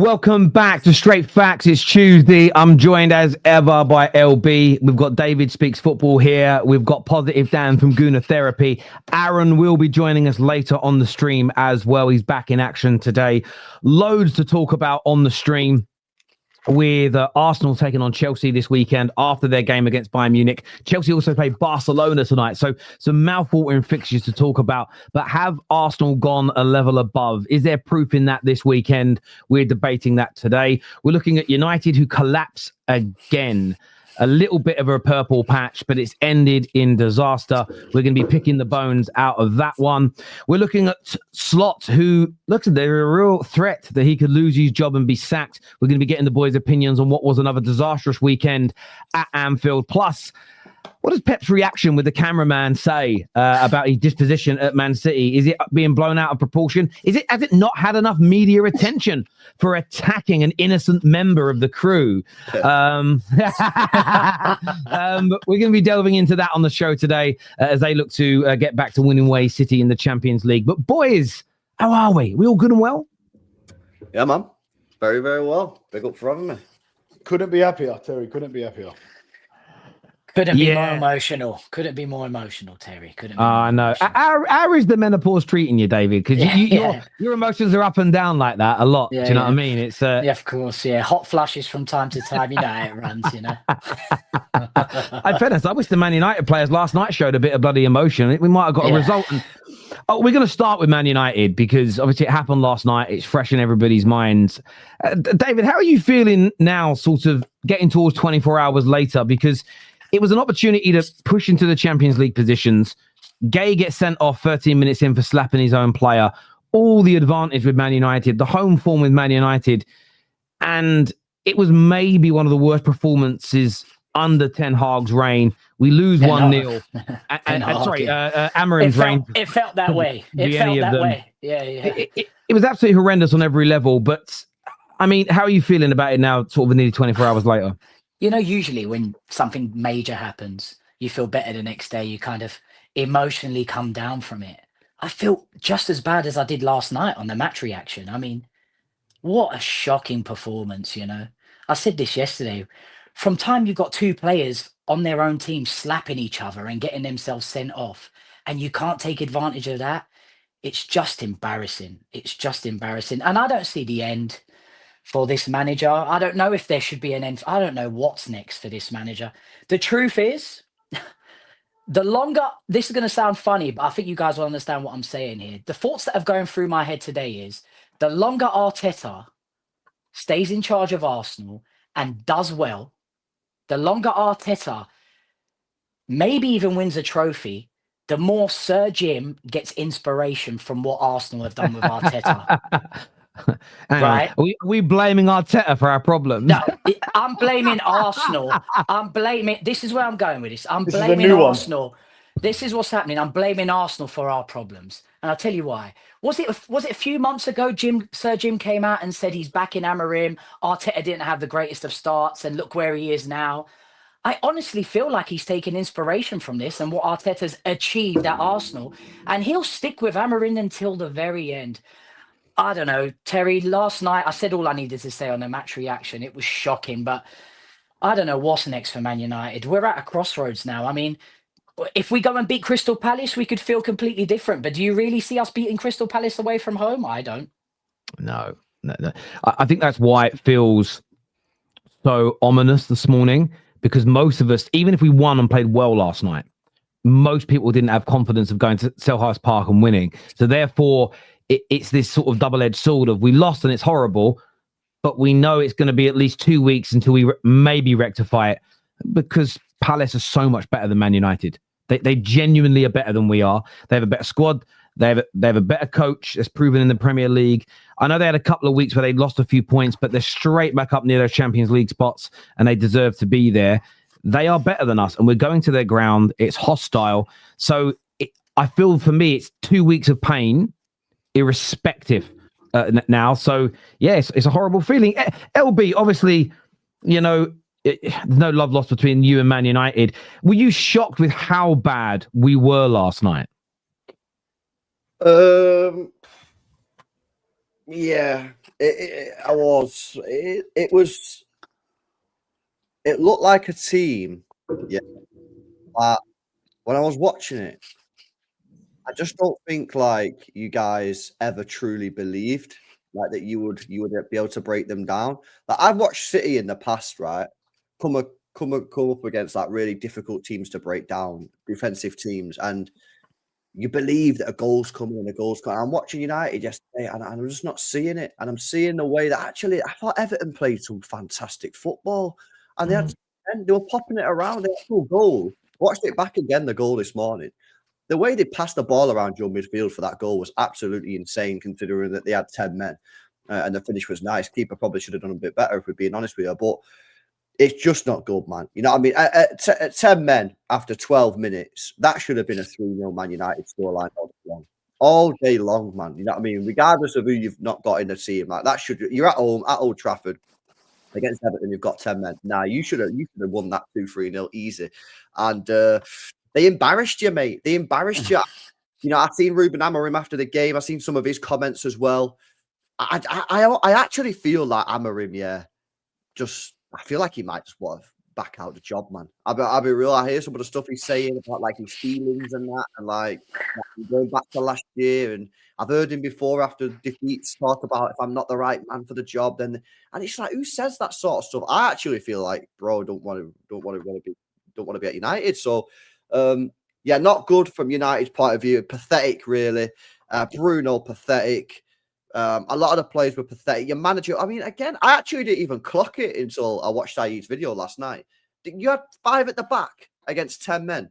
Welcome back to Straight Facts. It's Tuesday. I'm joined as ever by LB. We've got David Speaks Football here. We've got Positive Dan from Guna Therapy. Aaron will be joining us later on the stream as well. He's back in action today. Loads to talk about on the stream, with Arsenal taking on Chelsea this weekend after their game against Bayern Munich. Chelsea also play Barcelona tonight. So some mouth-watering fixtures to talk about. But have Arsenal gone a level above? Is there proof in that this weekend? We're debating that today. We're looking at United, who collapse again. A little bit of a purple patch, but it's ended in disaster. We're going to be picking the bones out of that one. We're looking at Slot, who looks like they're a real threat that he could lose his job and be sacked. We're going to be getting the boys' opinions on what was another disastrous weekend at Anfield. Plus, what does Pep's reaction with the cameraman say about his disposition at Man City? Is it being blown out of proportion? Has it not had enough media attention for attacking an innocent member of the crew? But we're going to be delving into that on the show today as they look to get back to winning ways City in the Champions League. But boys, how are we? We all good and well? Yeah, man. Very, very well. Big up for having me. Couldn't be happier, Terry. Couldn't be happier. Couldn't be more emotional. Couldn't be more emotional, Terry. Couldn't be I know. How is the menopause treating you, David? Because your emotions are up and down like that a lot. Do you know what I mean? It's yeah, of course. Yeah, hot flashes from time to time. You know how it runs. You know. In fairness, I wish the Man United players last night showed a bit of bloody emotion. We might have got a result. And, we're going to start with Man United because obviously it happened last night. It's fresh in everybody's minds. David, how are you feeling now? Sort of getting towards 24 hours later, because it was an opportunity to push into the Champions League positions. Gay gets sent off 13 minutes in for slapping his own player. All the advantage with Man United, the home form with Man United. And it was maybe one of the worst performances under Ten Hag's reign. We lose 1-0. Amorim's reign. It felt that way. It felt that way. Yeah. It was absolutely horrendous on every level. But, I mean, how are you feeling about it now, sort of nearly 24 hours later? You know, usually when something major happens, you feel better the next day. You kind of emotionally come down from it. I feel just as bad as I did last night on the match reaction. I mean, what a shocking performance, you know. I said this yesterday. From time you've got two players on their own team slapping each other and getting themselves sent off, and you can't take advantage of that, it's just embarrassing. It's just embarrassing. And I don't see the end for this manager. I don't know if there should be an end. I don't know what's next for this manager. The truth is, the longer, this is going to sound funny, but I think you guys will understand what I'm saying here. The thoughts that have gone through my head today is, the longer Arteta stays in charge of Arsenal and does well, the longer Arteta maybe even wins a trophy, the more Sir Jim gets inspiration from what Arsenal have done with Arteta. Right? Are we blaming Arteta for our problems? No, I'm blaming Arsenal. This is where I'm going with this. I'm blaming Arsenal. This is what's happening. I'm blaming Arsenal for our problems. And I'll tell you why. Was it a few months ago Sir Jim came out and said he's back in Amorim? Arteta didn't have the greatest of starts and look where he is now. I honestly feel like he's taken inspiration from this and what Arteta's achieved at Arsenal. And he'll stick with Amorim until the very end. I don't know, Terry, last night I said all I needed to say on the match reaction. It was shocking, but I don't know what's next for Man United. We're at a crossroads now. I mean, if we go and beat Crystal Palace, we could feel completely different. But do you really see us beating Crystal Palace away from home? I don't. No. I think that's why it feels so ominous this morning, because most of us, even if we won and played well last night, most people didn't have confidence of going to Selhurst Park and winning. So therefore, it's this sort of double-edged sword of we lost and it's horrible, but we know it's going to be at least 2 weeks until we maybe rectify it, because Palace are so much better than Man United. They genuinely are better than we are. They have a better squad. They have a better coach that's proven in the Premier League. I know they had a couple of weeks where they lost a few points, but they're straight back up near those Champions League spots and they deserve to be there. They are better than us and we're going to their ground. It's hostile. So I feel for me, it's 2 weeks of pain irrespective now. So yes, it's a horrible feeling. LB, obviously, you know, there's no love lost between you and Man United. Were you shocked with how bad we were last night? Yeah, I was. It was. It looked like a team. Yeah, but when I was watching it, I just don't think like you guys ever truly believed like that you would be able to break them down. Like I've watched City in the past, right? Come up against like really difficult teams to break down, defensive teams, and you believe that a goal's coming and a goal's coming. I'm watching United yesterday, and I'm just not seeing it. And I'm seeing the way that actually I thought Everton played some fantastic football, and they were popping it around. They had 2 goals. Watched it back again. The goal this morning. The way they passed the ball around your midfield for that goal was absolutely insane, considering that they had 10 men, and the finish was nice. Keeper probably should have done a bit better, if we're being honest with you, but it's just not good, man. You know what I mean? At 10 men after 12 minutes, that should have been a 3-0 Man United scoreline all day long, man. You know what I mean? Regardless of who you've not got in the team, like that should you're at home at Old Trafford against Everton. You've got 10 men. Nah, you should have won that 2-3-0 easy, and they embarrassed you, mate. They embarrassed you. You know, I've seen Ruben Amorim after the game. I've seen some of his comments as well. I actually feel like Amorim, I feel like he might just want to back out the job, man. I'll be real. I hear some of the stuff he's saying about like his feelings and that, and like going back to last year. And I've heard him before after defeats talk about if I'm not the right man for the job, then and it's like who says that sort of stuff? I actually feel like, bro, don't want to be at United. So, yeah, not good from United's point of view. Pathetic, really. Bruno, pathetic. A lot of the players were pathetic. Your manager, I mean, again, I actually didn't even clock it until I watched Saeed's video last night. You had 5 at the back against 10 men.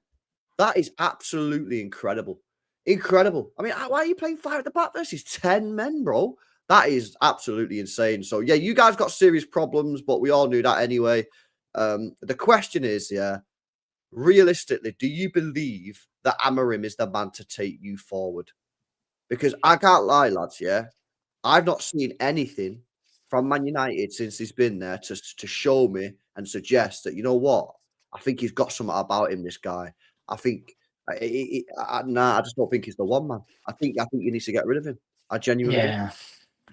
That is absolutely incredible. Incredible. I mean, why are you playing 5 at the back versus 10 men, bro? That is absolutely insane. So, yeah, you guys got serious problems, but we all knew that anyway. The question is, realistically, do you believe that Amorim is the man to take you forward? Because I can't lie, lads, I've not seen anything from Man United since he's been there to show me and suggest that, you know what, I think he's got something about him, this guy. I think, I just don't think he's the one, man. I think you need to get rid of him. I genuinely do. Yeah.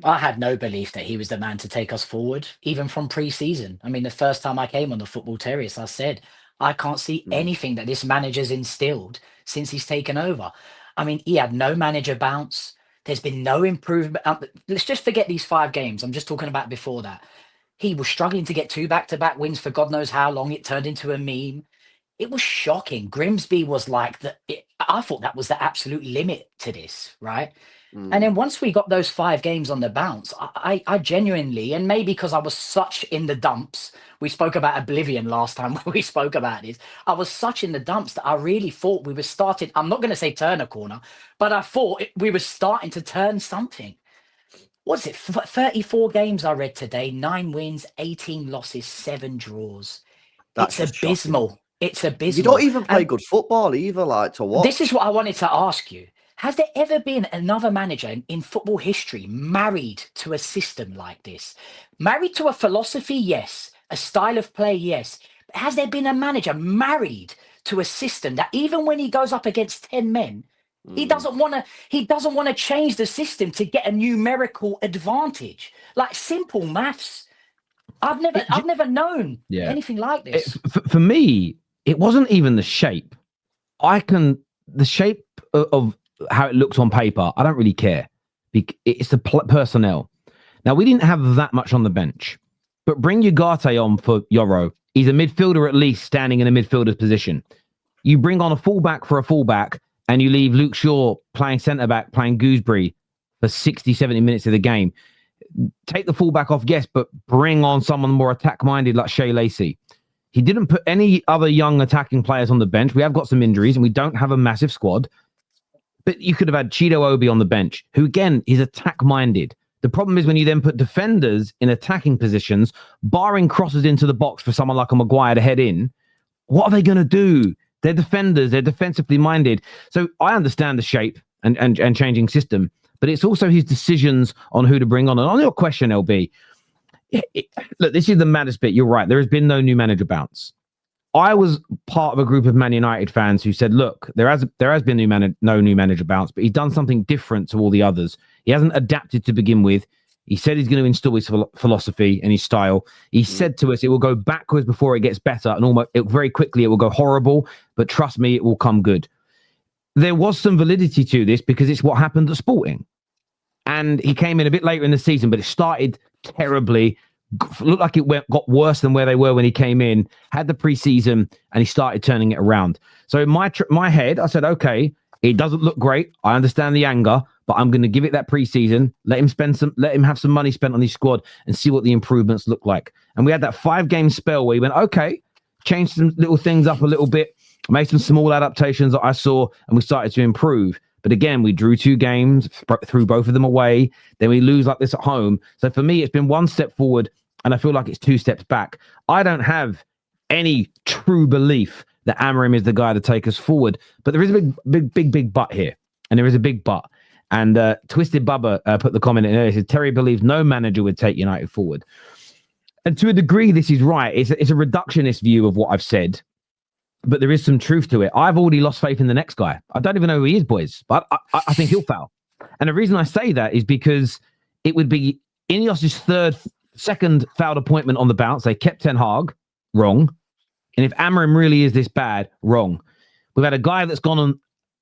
I had no belief that he was the man to take us forward, even from pre-season. I mean, the first time I came on the Football Terrace, I said, I can't see anything that this manager's instilled since he's taken over. I mean, he had no manager bounce. There's been no improvement. Let's just forget these 5 games. I'm just talking about before that. He was struggling to get 2 back-to-back wins for God knows how long. It turned into a meme. It was shocking. Grimsby was like I thought that was the absolute limit to this, right? And then once we got those 5 games on the bounce, I genuinely, and maybe because I was such in the dumps, we spoke about Oblivion last time when we spoke about this. I was such in the dumps that I really thought we were starting, I'm not going to say turn a corner, but I thought we were starting to turn something. What's it? 34 games I read today, 9 wins, 18 losses, 7 draws. That's it's abysmal. Shocking. It's abysmal. You don't even play good football either, like to watch. This is what I wanted to ask you. Has there ever been another manager in football history married to a system like this? Married to a philosophy, yes. A style of play, yes. But has there been a manager married to a system that even when he goes up against 10 men, he doesn't want to change the system to get a numerical advantage? Like simple maths. I've never known anything like this. For me, it wasn't even the shape. The shape of how it looks on paper, I don't really care. It's the personnel. Now, we didn't have that much on the bench, but bring Ugarte on for Euro. He's a midfielder at least, standing in a midfielder's position. You bring on a fullback for a fullback, and you leave Luke Shaw playing centre-back, playing Gooseberry for 60, 70 minutes of the game. Take the fullback off, yes, but bring on someone more attack-minded like Shea Lacey. He didn't put any other young attacking players on the bench. We have got some injuries, and we don't have a massive squad. But you could have had Chido Obi on the bench, who, again, is attack-minded. The problem is when you then put defenders in attacking positions, barring crosses into the box for someone like a Maguire to head in, what are they going to do? They're defenders. They're defensively minded. So I understand the shape and changing system, but it's also his decisions on who to bring on. And on your question, LB, look, this is the maddest bit. You're right. There has been no new manager bounce. I was part of a group of Man United fans who said, look, there has been no new manager bounce, but he's done something different to all the others. He hasn't adapted to begin with. He said he's going to install his philosophy and his style. He said to us, it will go backwards before it gets better, and very quickly it will go horrible, but trust me, it will come good. There was some validity to this because it's what happened at Sporting. And he came in a bit later in the season, but it started terribly. Looked like it got worse than where they were when he came in, had the preseason, and he started turning it around. So in my head, I said, okay, it doesn't look great. I understand the anger, but I'm going to give it that preseason. Let him have some money spent on his squad and see what the improvements look like. And we had that 5-game spell where he went, okay, changed some little things up a little bit, made some small adaptations that I saw, and we started to improve. But again, we drew 2 games, threw both of them away. Then we lose like this at home. So for me, it's been 1 step forward, and I feel like it's 2 steps back. I don't have any true belief that Amorim is the guy to take us forward. But there is a big but here. And there is a big but. And Twisted Bubba put the comment in there. He said, Terry believes no manager would take United forward. And to a degree, this is right. It's a reductionist view of what I've said. But there is some truth to it. I've already lost faith in the next guy. I don't even know who he is, boys. But I think he'll foul. And the reason I say that is because it would be Ineos's second fouled appointment on the bounce. They kept Ten Hag, wrong. And if Amorim really is this bad, wrong. We've had a guy that's gone and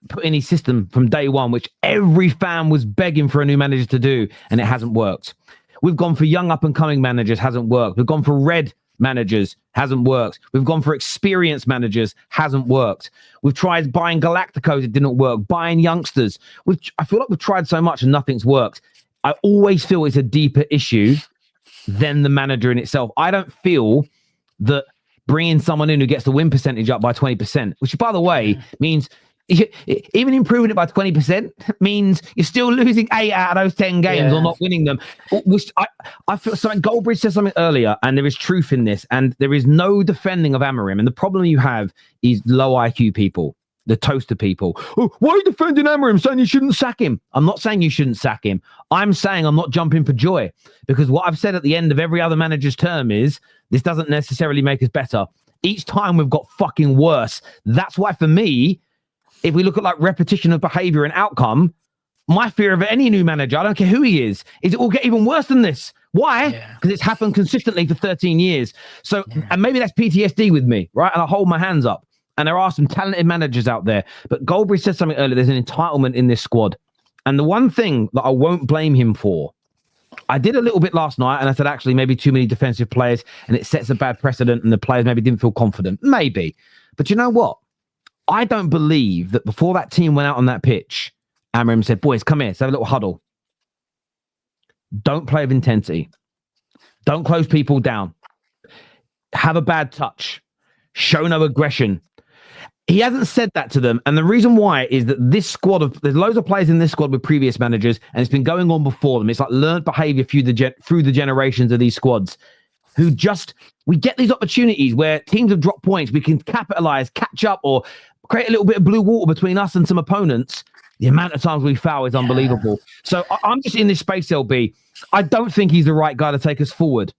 put in his system from day one, which every fan was begging for a new manager to do, and it hasn't worked. We've gone for young up-and-coming managers, hasn't worked. We've gone for red managers, hasn't worked. We've gone for experienced managers, hasn't worked. We've tried buying Galacticos, it didn't work. Buying youngsters. I feel like we've tried so much and nothing's worked. I always feel it's a deeper issue than the manager in itself. I don't feel that bringing someone in who gets the win percentage up by 20%, which, by the way, means even improving it by 20% means you're still losing 8 out of those 10 games or not winning them. I feel something. Goldbridge said something earlier, and there is truth in this, and there is no defending of Amorim. And the problem you have is low IQ people, the toaster people. Oh, why are you defending Amorim, saying you shouldn't sack him? I'm not saying you shouldn't sack him. I'm saying I'm not jumping for joy, because what I've said at the end of every other manager's term is this doesn't necessarily make us better. Each time we've got fucking worse. That's why, for me, if we look at like repetition of behavior and outcome, my fear of any new manager, I don't care who he is it will get even worse than this. Why? Because it's happened consistently for 13 years. So, and maybe that's PTSD with me, right? And I hold my hands up. And there are some talented managers out there. But Goldbridge said something earlier. There's an entitlement in this squad. And the one thing that I won't blame him for, I did a little bit last night, and I said, actually, maybe too many defensive players, and it sets a bad precedent, and the players maybe didn't feel confident. Maybe. But you know what? I don't believe that before that team went out on that pitch, Amorim said, boys, come here, let's have a little huddle. Don't play with intensity. Don't close people down. Have a bad touch. Show no aggression. He hasn't said that to them. And the reason why is that this squad there's loads of players in this squad with previous managers, and it's been going on before them. It's like learned behavior through the generations of these squads who we get these opportunities where teams have dropped points. We can capitalize, catch up, or create a little bit of blue water between us and some opponents. The amount of times we foul is unbelievable. So I'm just in this space, LB. I don't think he's the right guy to take us forward.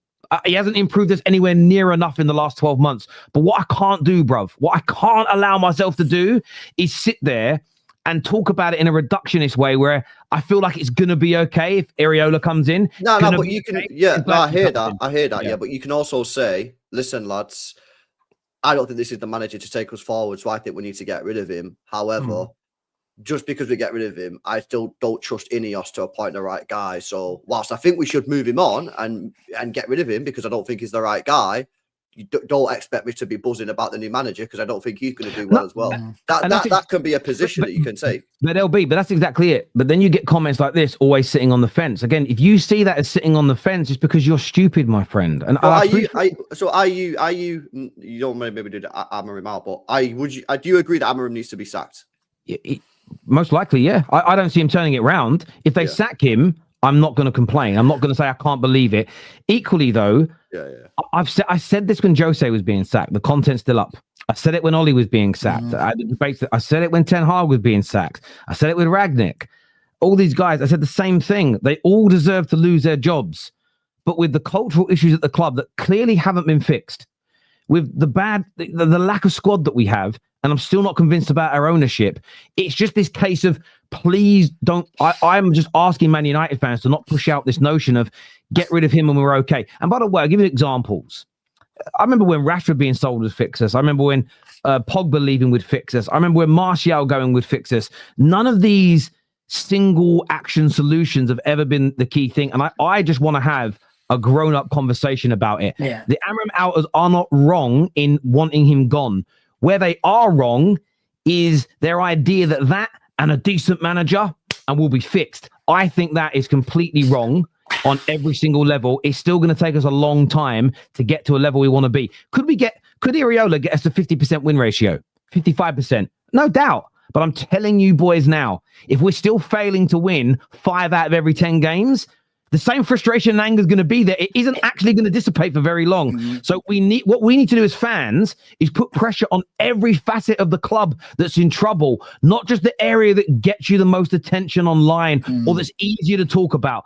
He hasn't improved us anywhere near enough in the last 12 months. But what I can't do, bruv, what I can't allow myself to do is sit there and talk about it in a reductionist way where I feel like it's going to be okay if Areola comes in. No, but you can, I hear that, yeah. But you can also say, listen, lads, I don't think this is the manager to take us forward, so I think we need to get rid of him. However, just because we get rid of him, I still don't trust Ineos to appoint the right guy. So whilst I think we should move him on and get rid of him because I don't think he's the right guy, you don't expect me to be buzzing about the new manager because I don't think he's going to do well as well. That can be a position that you can take. But that's exactly it. But then you get comments like this, always sitting on the fence. Again, if you see that as sitting on the fence, it's because you're stupid, my friend. And well, are you? You don't maybe do the Amorim out, but do you agree that Amorim needs to be sacked? Most likely, yeah. I don't see him turning it round. If they sack him, I'm not going to complain. I'm not going to say I can't believe it. Equally, though, I said this when Jose was being sacked. The content's still up. I said it when Oli was being sacked. I said it when Ten Hag was being sacked. I said it with Ragnick. All these guys, I said the same thing. They all deserve to lose their jobs. But with the cultural issues at the club that clearly haven't been fixed, with the lack of squad that we have, and I'm still not convinced about our ownership. It's just this case of please don't. I'm just asking Man United fans to not push out this notion of get rid of him and we're okay. And by the way, I'll give you examples. I remember when Rashford being sold would fix us. I remember when Pogba leaving would fix us. I remember when Martial going would fix us. None of these single action solutions have ever been the key thing. And I just want to have a grown-up conversation about it. Yeah. The Amorim outers are not wrong in wanting him gone. Where they are wrong is their idea that and a decent manager and we'll be fixed. I think that is completely wrong on every single level. It's still going to take us a long time to get to a level we want to be. Could Iraola get us to 50% win ratio? 55%? No doubt. But I'm telling you boys now, if we're still failing to win 5 out of every 10 games, the same frustration and anger is going to be there. It isn't actually going to dissipate for very long. Mm-hmm. So what we need to do as fans is put pressure on every facet of the club that's in trouble, not just the area that gets you the most attention online or that's easier to talk about.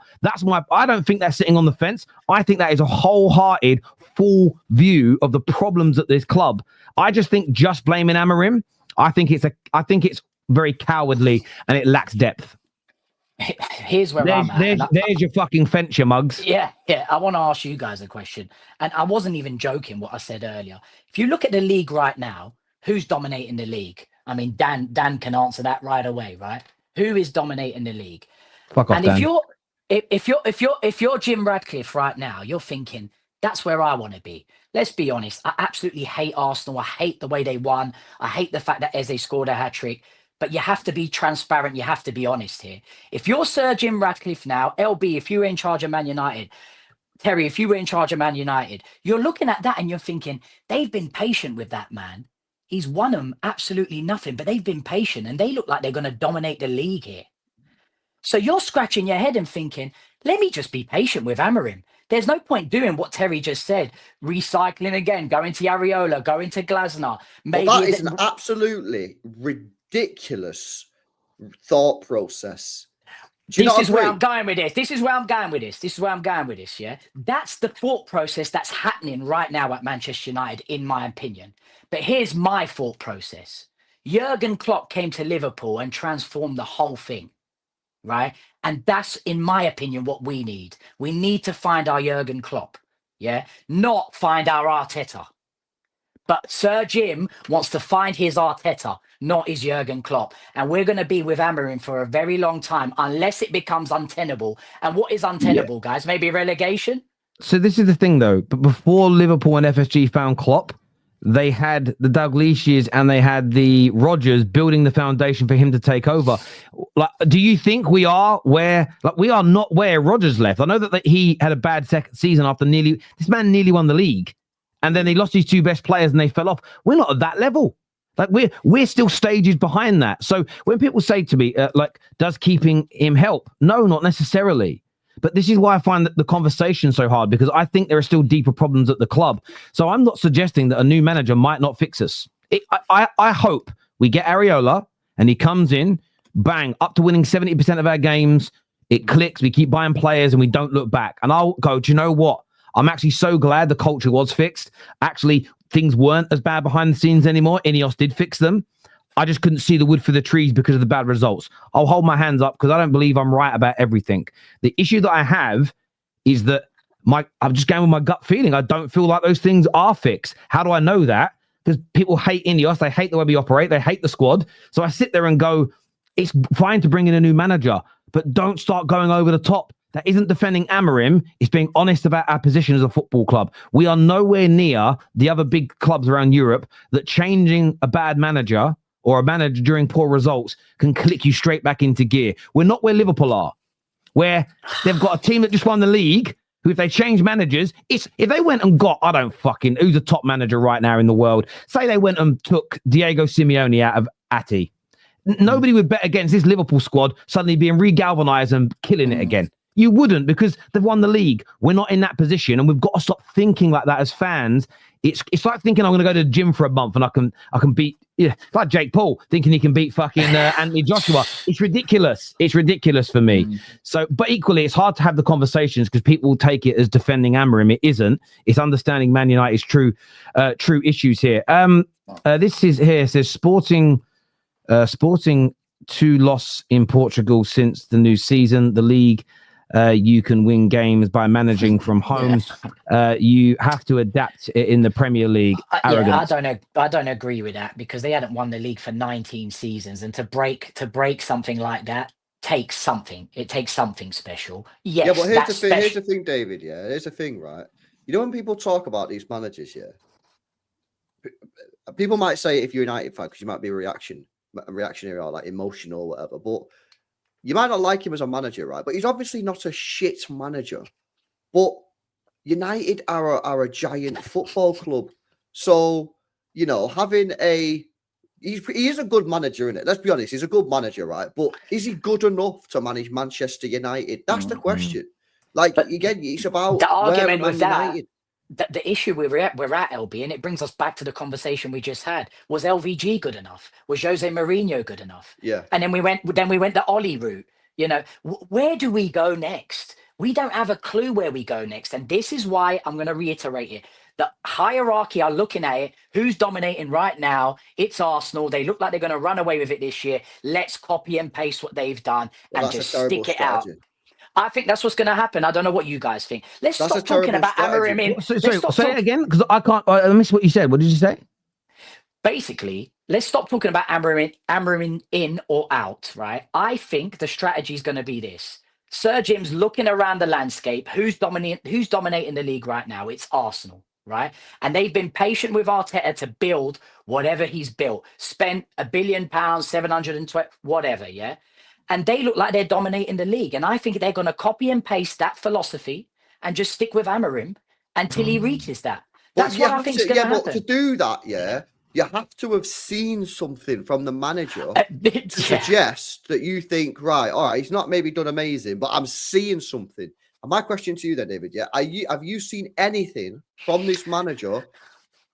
I don't think that's sitting on the fence. I think that is a wholehearted, full view of the problems at this club. I just think just blaming Amorim, I think it's very cowardly and it lacks depth. Here's where I'm at. There's your fucking fence, you mugs. Yeah. I want to ask you guys a question. And I wasn't even joking what I said earlier. If you look at the league right now, who's dominating the league? I mean, Dan can answer that right away, right? Who is dominating the league? Fuck off, and Dan. if you're Jim Radcliffe right now, you're thinking, that's where I want to be. Let's be honest. I absolutely hate Arsenal. I hate the way they won. I hate the fact that Eze scored a hat-trick. But you have to be transparent. You have to be honest here. If you're Sir Jim Radcliffe now, LB, if you were in charge of Man United, Terry, if you were in charge of Man United, you're looking at that and you're thinking, they've been patient with that man. He's won them absolutely nothing, but they've been patient and they look like they're going to dominate the league here. So you're scratching your head and thinking, let me just be patient with Amorim. There's no point doing what Terry just said, recycling again, going to Areola, going to Glasner. Maybe that is an absolutely ridiculous thought process. This is where I'm going with this. Yeah. That's the thought process that's happening right now at Manchester United, in my opinion. But here's my thought process. Jurgen Klopp came to Liverpool and transformed the whole thing. Right. And that's, in my opinion, what we need. We need to find our Jurgen Klopp. Yeah. Not find our Arteta. But Sir Jim wants to find his Arteta, not his Jurgen Klopp. And we're going to be with Amorim for a very long time, unless it becomes untenable. And what is untenable, guys? Maybe relegation? So this is the thing, though. But before Liverpool and FSG found Klopp, they had the Dalglish's and they had the Rodgers building the foundation for him to take over. Like, do you think we are where? Like, we are not where Rodgers left. I know that he had a bad second season after this man nearly won the league. And then they lost his 2 best players and they fell off. We're not at that level. Like we're still stages behind that. So when people say to me, does keeping him help? No, not necessarily. But this is why I find that the conversation so hard, because I think there are still deeper problems at the club. So I'm not suggesting that a new manager might not fix us. I hope we get Areola and he comes in, bang, up to winning 70% of our games. It clicks. We keep buying players and we don't look back. And I'll go, do you know what? I'm actually so glad the culture was fixed. Actually, things weren't as bad behind the scenes anymore. Ineos did fix them. I just couldn't see the wood for the trees because of the bad results. I'll hold my hands up because I don't believe I'm right about everything. The issue that I have is that I'm just going with my gut feeling. I don't feel like those things are fixed. How do I know that? Because people hate Ineos. They hate the way we operate. They hate the squad. So I sit there and go, it's fine to bring in a new manager, but don't start going over the top. That isn't defending Amorim. It's being honest about our position as a football club. We are nowhere near the other big clubs around Europe that changing a bad manager or a manager during poor results can click you straight back into gear. We're not where Liverpool are, where they've got a team that just won the league, who if they change managers, if they went and got, who's the top manager right now in the world? Say they went and took Diego Simeone out of Ati. Nobody would bet against this Liverpool squad suddenly being re-galvanized and killing it again. You wouldn't, because they've won the league. We're not in that position, and we've got to stop thinking like that as fans. It's like thinking I'm going to go to the gym for a month and I can beat. Yeah, it's like Jake Paul thinking he can beat fucking Anthony Joshua. It's ridiculous. It's ridiculous for me. So, but equally, it's hard to have the conversations because people will take it as defending Amorim. It isn't. It's understanding Man United's true issues here. This is here. It says Sporting 2 loss in Portugal since the new season. The league. You can win games by managing from home. You have to adapt in the Premier League. I don't agree with that because they hadn't won the league for 19 seasons, and to break something like that takes something. It takes something special. Yes, yeah, but here's the thing, David. Yeah, here's the thing, right? You know when people talk about these managers, people might say if you're a United fan because you might be reactionary or like emotional or whatever, but you might not like him as a manager, right? But he's obviously not a shit manager. But United are a giant football club. So, having he is a good manager, isn't it? Let's be honest, he's a good manager, right? But is he good enough to manage Manchester United? That's the question. Like, again, it's about the argument with that. United. The issue we're at, LB, and it brings us back to the conversation we just had. Was LVG good enough? Was Jose Mourinho good enough? Yeah. And then we went the Ollie route. Where do we go next? We don't have a clue where we go next. And this is why I'm going to reiterate it. The hierarchy are looking at it. Who's dominating right now? It's Arsenal. They look like they're going to run away with it this year. Let's copy and paste what they've done and just stick it out. I think that's what's going to happen. I don't know what you guys think. Let's stop talking about Amorim. Say it again, because I can't. I missed what you said. What did you say? Basically, let's stop talking about Amorim in or out, right? I think the strategy is going to be this. Sir Jim's looking around the landscape. Who's dominating the league right now? It's Arsenal, right? And they've been patient with Arteta to build whatever he's built. Spent £1 billion, 720, whatever, yeah? And they look like they're dominating the league. And I think they're going to copy and paste that philosophy and just stick with Amorim until he reaches that. That's what I think is going to happen. But to do that, you have to have seen something from the manager to suggest that you think, right, all right, he's not maybe done amazing, but I'm seeing something. And my question to you then, David, have you seen anything from this manager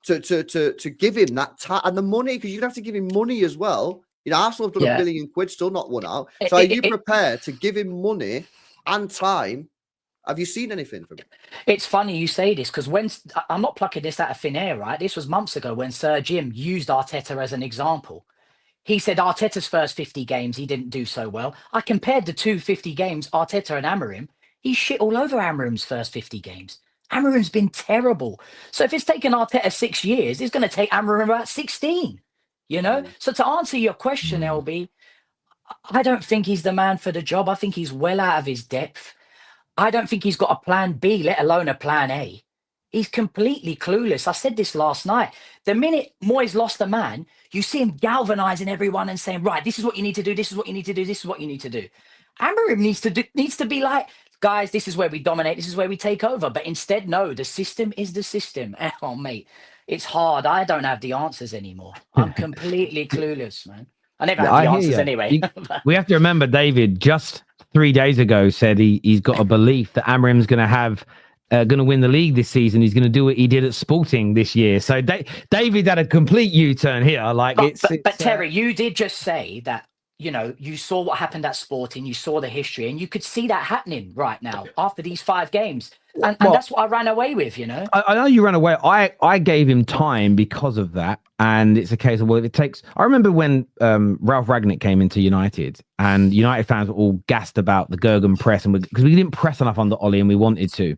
to give him that time and the money? Because you're going to have to give him money as well. Arsenal have done £1 billion, still not won out. So are you prepared to give him money and time? Have you seen anything from him? It's funny you say this because I'm not plucking this out of thin air, right? This was months ago when Sir Jim used Arteta as an example. He said Arteta's first 50 games, he didn't do so well. I compared the 250 games, Arteta and Amorim. He shit all over Amorim's first 50 games. Amorim's been terrible. So if it's taken Arteta 6 years, it's going to take Amorim about 16. So to answer your question, LB, I don't think he's the man for the job. I think he's well out of his depth. I don't think he's got a plan B, let alone a plan A. He's completely clueless. I said this last night. The minute Moyes lost a man, you see him galvanizing everyone and saying, right, this is what you need to do. This is what you need to do. This is what you need to do. Amorim needs to be like, guys, this is where we dominate. This is where we take over. But instead, no, the system is the system. Oh, mate. It's hard. I don't have the answers anymore. I'm completely clueless, man. I never have the answers anyway. We have to remember, David, just 3 days ago said he's got a belief that Amorim's going to win the league this season. He's going to do what he did at Sporting this year. So David had a complete U-turn here. But Terry, you did just say that, you saw what happened at Sporting, you saw the history, and you could see that happening right now after these 5 games. And that's what I ran away with, I know you ran away. I gave him time because of that. And it's a case of, well, it takes... I remember when Ralph Rangnick came into United and United fans were all gassed about the Gergen press because we didn't press enough under Ollie and we wanted to.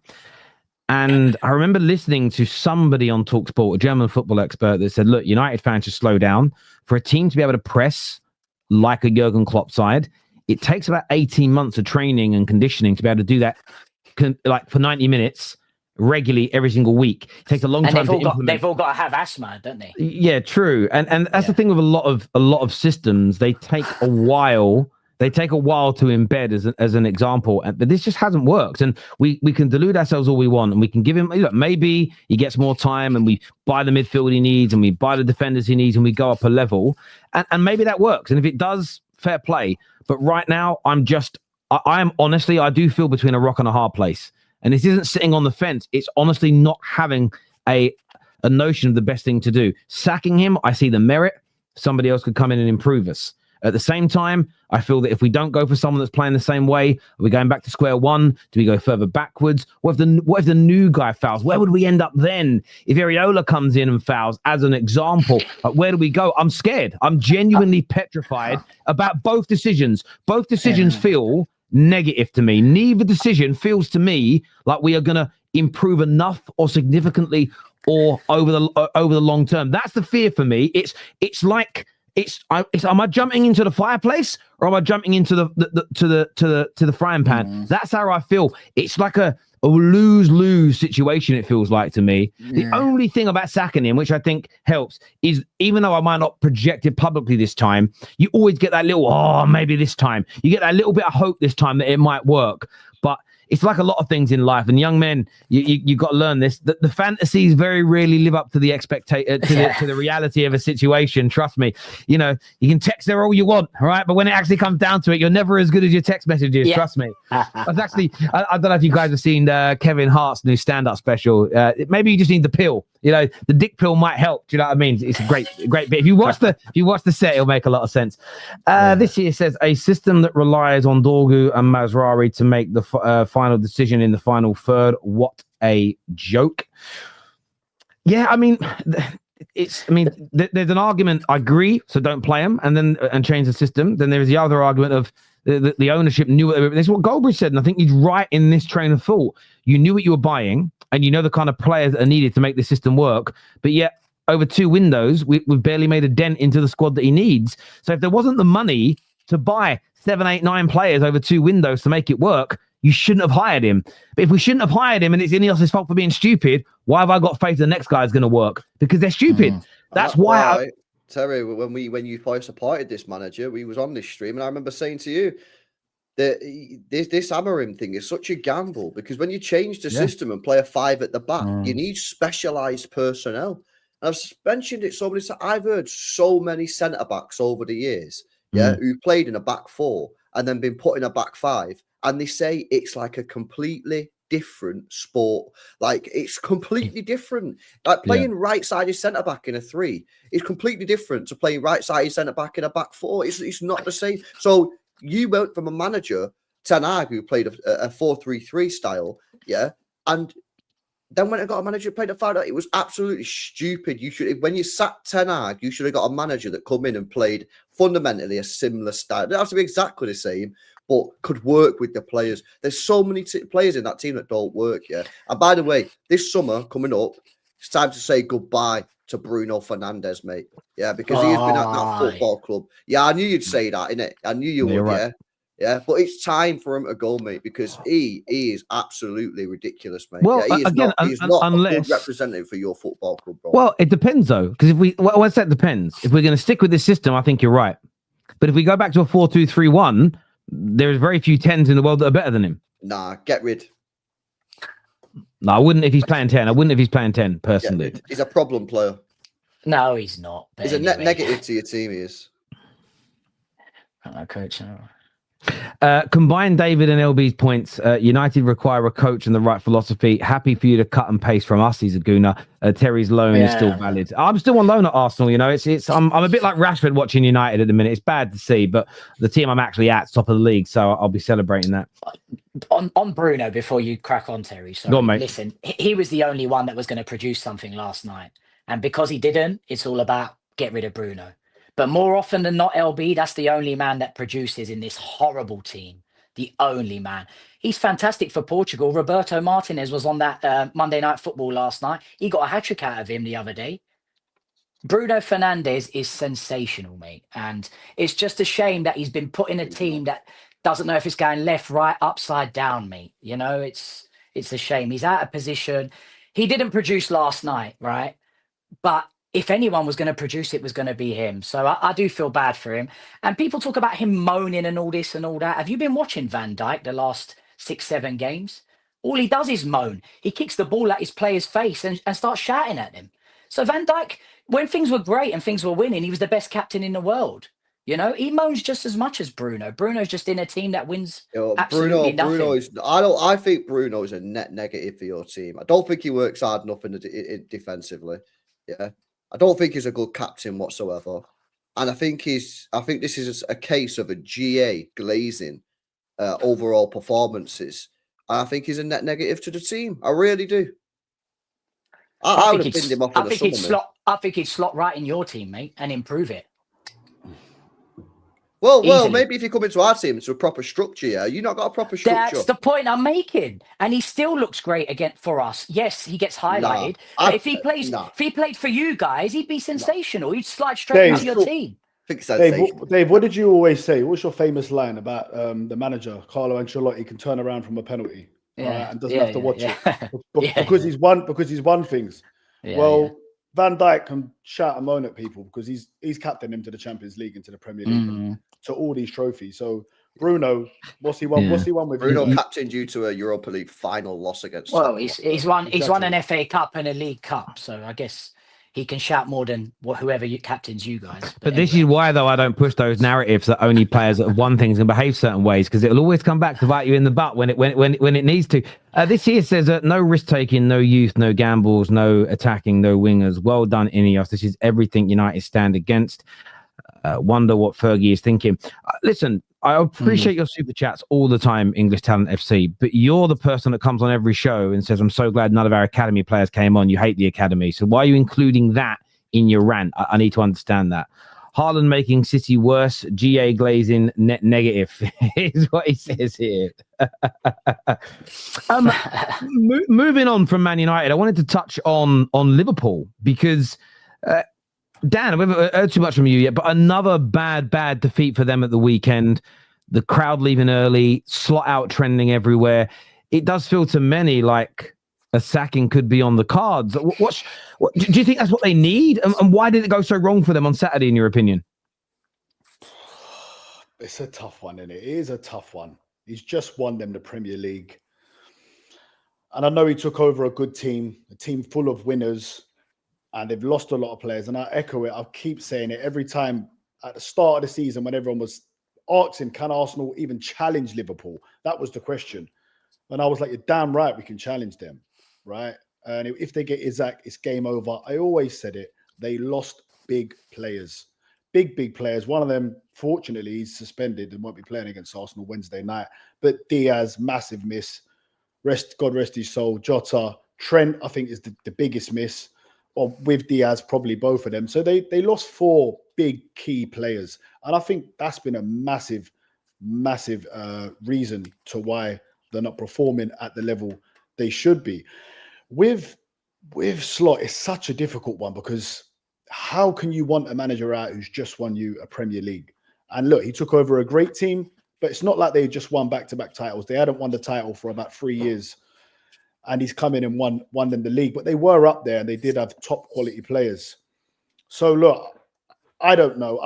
And I remember listening to somebody on TalkSport, a German football expert, that said, look, United fans should slow down. For a team to be able to press like a Jurgen Klopp side, it takes about 18 months of training and conditioning to be able to do that for 90 minutes regularly every single week. It takes a long time to implement. They've all got to have asthma, don't they? Yeah, true. And that's the thing with a lot of systems. They take a while. They take a while to embed as an example, but this just hasn't worked. And we can delude ourselves all we want, and we can give him, look, maybe he gets more time and we buy the midfield he needs and we buy the defenders he needs and we go up a level, and maybe that works. And if it does, fair play. But right now, I am honestly, I do feel between a rock and a hard place. And this isn't sitting on the fence. It's honestly not having a a notion of the best thing to do. Sacking him, I see the merit. Somebody else could come in and improve us. At the same time, I feel that if we don't go for someone that's playing the same way, are we going back to square one? Do we go further backwards? What if the new guy fouls? Where would we end up then? If Areola comes in and fouls, as an example, where do we go? I'm scared. I'm genuinely petrified about both decisions. Both decisions feel negative to me. Neither decision feels to me like we are going to improve enough or significantly or over the long term. That's the fear for me. Am I jumping into the fireplace or am I jumping into the frying pan? That's how I feel. It's like a lose-lose situation, it feels like to me. The only thing about sacking him, which I think helps, is even though I might not project it publicly this time, you always get that little, maybe this time. You get that little bit of hope this time that it might work. But it's like a lot of things in life, and young men, you got to learn this. The fantasies very rarely live up to the to the reality of a situation. Trust me. You know, you can text there all you want, all right, but when it actually comes down to it, you're never as good as your text messages. Trust me. I don't know if you guys have seen Kevin Hart's new stand-up special. Maybe you just need the pill. You know, the dick pill might help. Do you know what I mean? It's a great bit. If you watch the set, it'll make a lot of sense. This here says a system that relies on Dorgu and Mazraoui to make the final decision in the final third. What a joke! Yeah, I mean, there's an argument. I agree. So don't play them, and change the system. Then there is the other argument of the ownership knew. This is what Goldbridge said, and I think he's right in this train of thought. You knew what you were buying, and you know the kind of players that are needed to make the system work. But yet, over 2 windows, we've barely made a dent into the squad that he needs. So if there wasn't the money to buy 7, 8, 9 players over 2 windows to make it work, you shouldn't have hired him. But if we shouldn't have hired him and it's anyone else's fault for being stupid, why have I got faith the next guy is going to work? Because they're stupid. That's why. Terry, when you first appointed this manager, we was on this stream, and I remember saying to you that this Amorim thing is such a gamble, because when you change the system and play a 5 at the back, you need specialised personnel. And I've mentioned it so many times. I've heard so many centre backs over the years, who played in a back 4 and then been put in a back 5, and they say it's like a completely different sport. Like, it's completely different. Like playing right-sided centre-back in a 3 is completely different to playing right-sided centre-back in a back 4. It's not the same. So you went from a manager, Ten Hag, who played a 4-3-3 style, and then when I got a manager who played a 5, it was absolutely stupid. When you sacked Ten Hag, you should have got a manager that come in and played fundamentally a similar style. It doesn't have to be exactly the same, but could work with the players. There's so many players in that team that don't work, And by the way, this summer coming up, it's time to say goodbye to Bruno Fernandes, mate. Yeah, because he has been at that football club. Yeah, I knew you'd say that, innit? I knew you would, right. Yeah, but it's time for him to go, mate, because he is absolutely ridiculous, mate. Well, he's again, not a good representative for your football club, bro. Well, it depends, though, because once that depends. If we're going to stick with this system, I think you're right. But if we go back to a 4-2-3-1, there's very few 10s in the world that are better than him. Nah, get rid. No, I wouldn't if he's playing 10. I wouldn't if he's playing 10, personally. Yeah, he's a problem player. No, he's not. He's a net negative to your team, he is. Coach. Combine David and LB's points. United require a coach and the right philosophy. Happy for you to cut and paste from us. He's a gooner. Terry's loan is still valid. I'm still on loan at Arsenal. You know, I'm a bit like Rashford watching United at the minute. It's bad to see, but the team I'm actually at, top of the league, so I'll be celebrating that. On Bruno, before you crack on, Terry. Sorry, go on, mate. Listen, he was the only one that was going to produce something last night, and because he didn't, it's all about get rid of Bruno. But more often than not, LB, that's the only man that produces in this horrible team. The only man. He's fantastic for Portugal. Roberto Martinez was on that Monday Night Football last night. He got a hat-trick out of him the other day. Bruno Fernandes is sensational, mate. And it's just a shame that he's been put in a team that doesn't know if it's going left, right, upside down, mate. You know, it's a shame. He's out of position. He didn't produce last night, right? But if anyone was going to produce, it was going to be him. So I do feel bad for him. And people talk about him moaning and all this and all that. Have you been watching Van Dijk the last 6-7 games? All he does is moan. He kicks the ball at his player's face and starts shouting at them. So Van Dijk, when things were great and things were winning, he was the best captain in the world. You know, he moans just as much as Bruno. Bruno's just in a team that wins Bruno absolutely nothing. is. I think Bruno is a net negative for your team. I don't think he works hard enough defensively. Yeah, I don't think he's a good captain whatsoever. And I think this is a case of a GA glazing overall performances. I think he's a net negative to the team. I really do. I would have pinned him off in the summer. I think he'd slot right in your team, mate, and improve it. Well, maybe if you come into our team, it's a proper structure. Yeah, you not got a proper structure. That's the point I'm making, and he still looks great again for us. Yes, he gets highlighted, but if he played for you guys, he'd be sensational. He'd slide straight into your team. Dave, what did you always say? What's your famous line about the manager Carlo Ancelotti can turn around from a penalty, right, and doesn't have to watch it because he's won things. Van Dijk can shout and moan at people because he's captained him to the Champions League and to the Premier League to all these trophies. So Bruno, what's he won? What's he won with? Bruno captained you to a Europa League final loss against. Well, he's won an FA Cup and a League Cup, so I guess he can shout more than whoever captains you guys. But anyway. This is why, though, I don't push those narratives that only players that have won things and behave certain ways, because it'll always come back to bite you in the butt when it needs to. This here says no risk taking, no youth, no gambles, no attacking, no wingers. Well done, Ineos. This is everything United stand against. Wonder what Fergie is thinking. Listen, I appreciate your super chats all the time, English Talent FC, but you're the person that comes on every show and says, I'm so glad none of our academy players came on. You hate the academy. So why are you including that in your rant? I need to understand that. Haaland making City worse, GA glazing net negative is what he says here. Moving on from Man United, I wanted to touch on Liverpool because Dan, we haven't heard too much from you yet, but another bad defeat for them at the weekend. The crowd leaving early, slot out trending everywhere. It does feel to many like a sacking could be on the cards. What do you think that's what they need? And why did it go so wrong for them on Saturday, in your opinion? It's a tough one, isn't it? It is a tough one. He's just won them the Premier League. And I know he took over a good team, a team full of winners. And they've lost a lot of players. And I echo it. I'll keep saying it every time at the start of the season when everyone was asking, can Arsenal even challenge Liverpool? That was the question. And I was like, you're damn right we can challenge them, right? And if they get Isak, it's game over. I always said it. They lost big players. Big players. One of them, fortunately, he's suspended and won't be playing against Arsenal Wednesday night. But Diaz, massive miss. God rest his soul. Jota. Trent, I think, is the biggest miss. Or with Diaz, probably both of them. So they lost 4 big key players. And I think that's been a massive reason to why they're not performing at the level they should be. With Slot, it's such a difficult one because how can you want a manager out who's just won you a Premier League? And look, he took over a great team, but it's not like they just won back-to-back titles. They hadn't won the title for about 3 years. And he's come in and won them the league. But they were up there and they did have top quality players. So look, I don't know.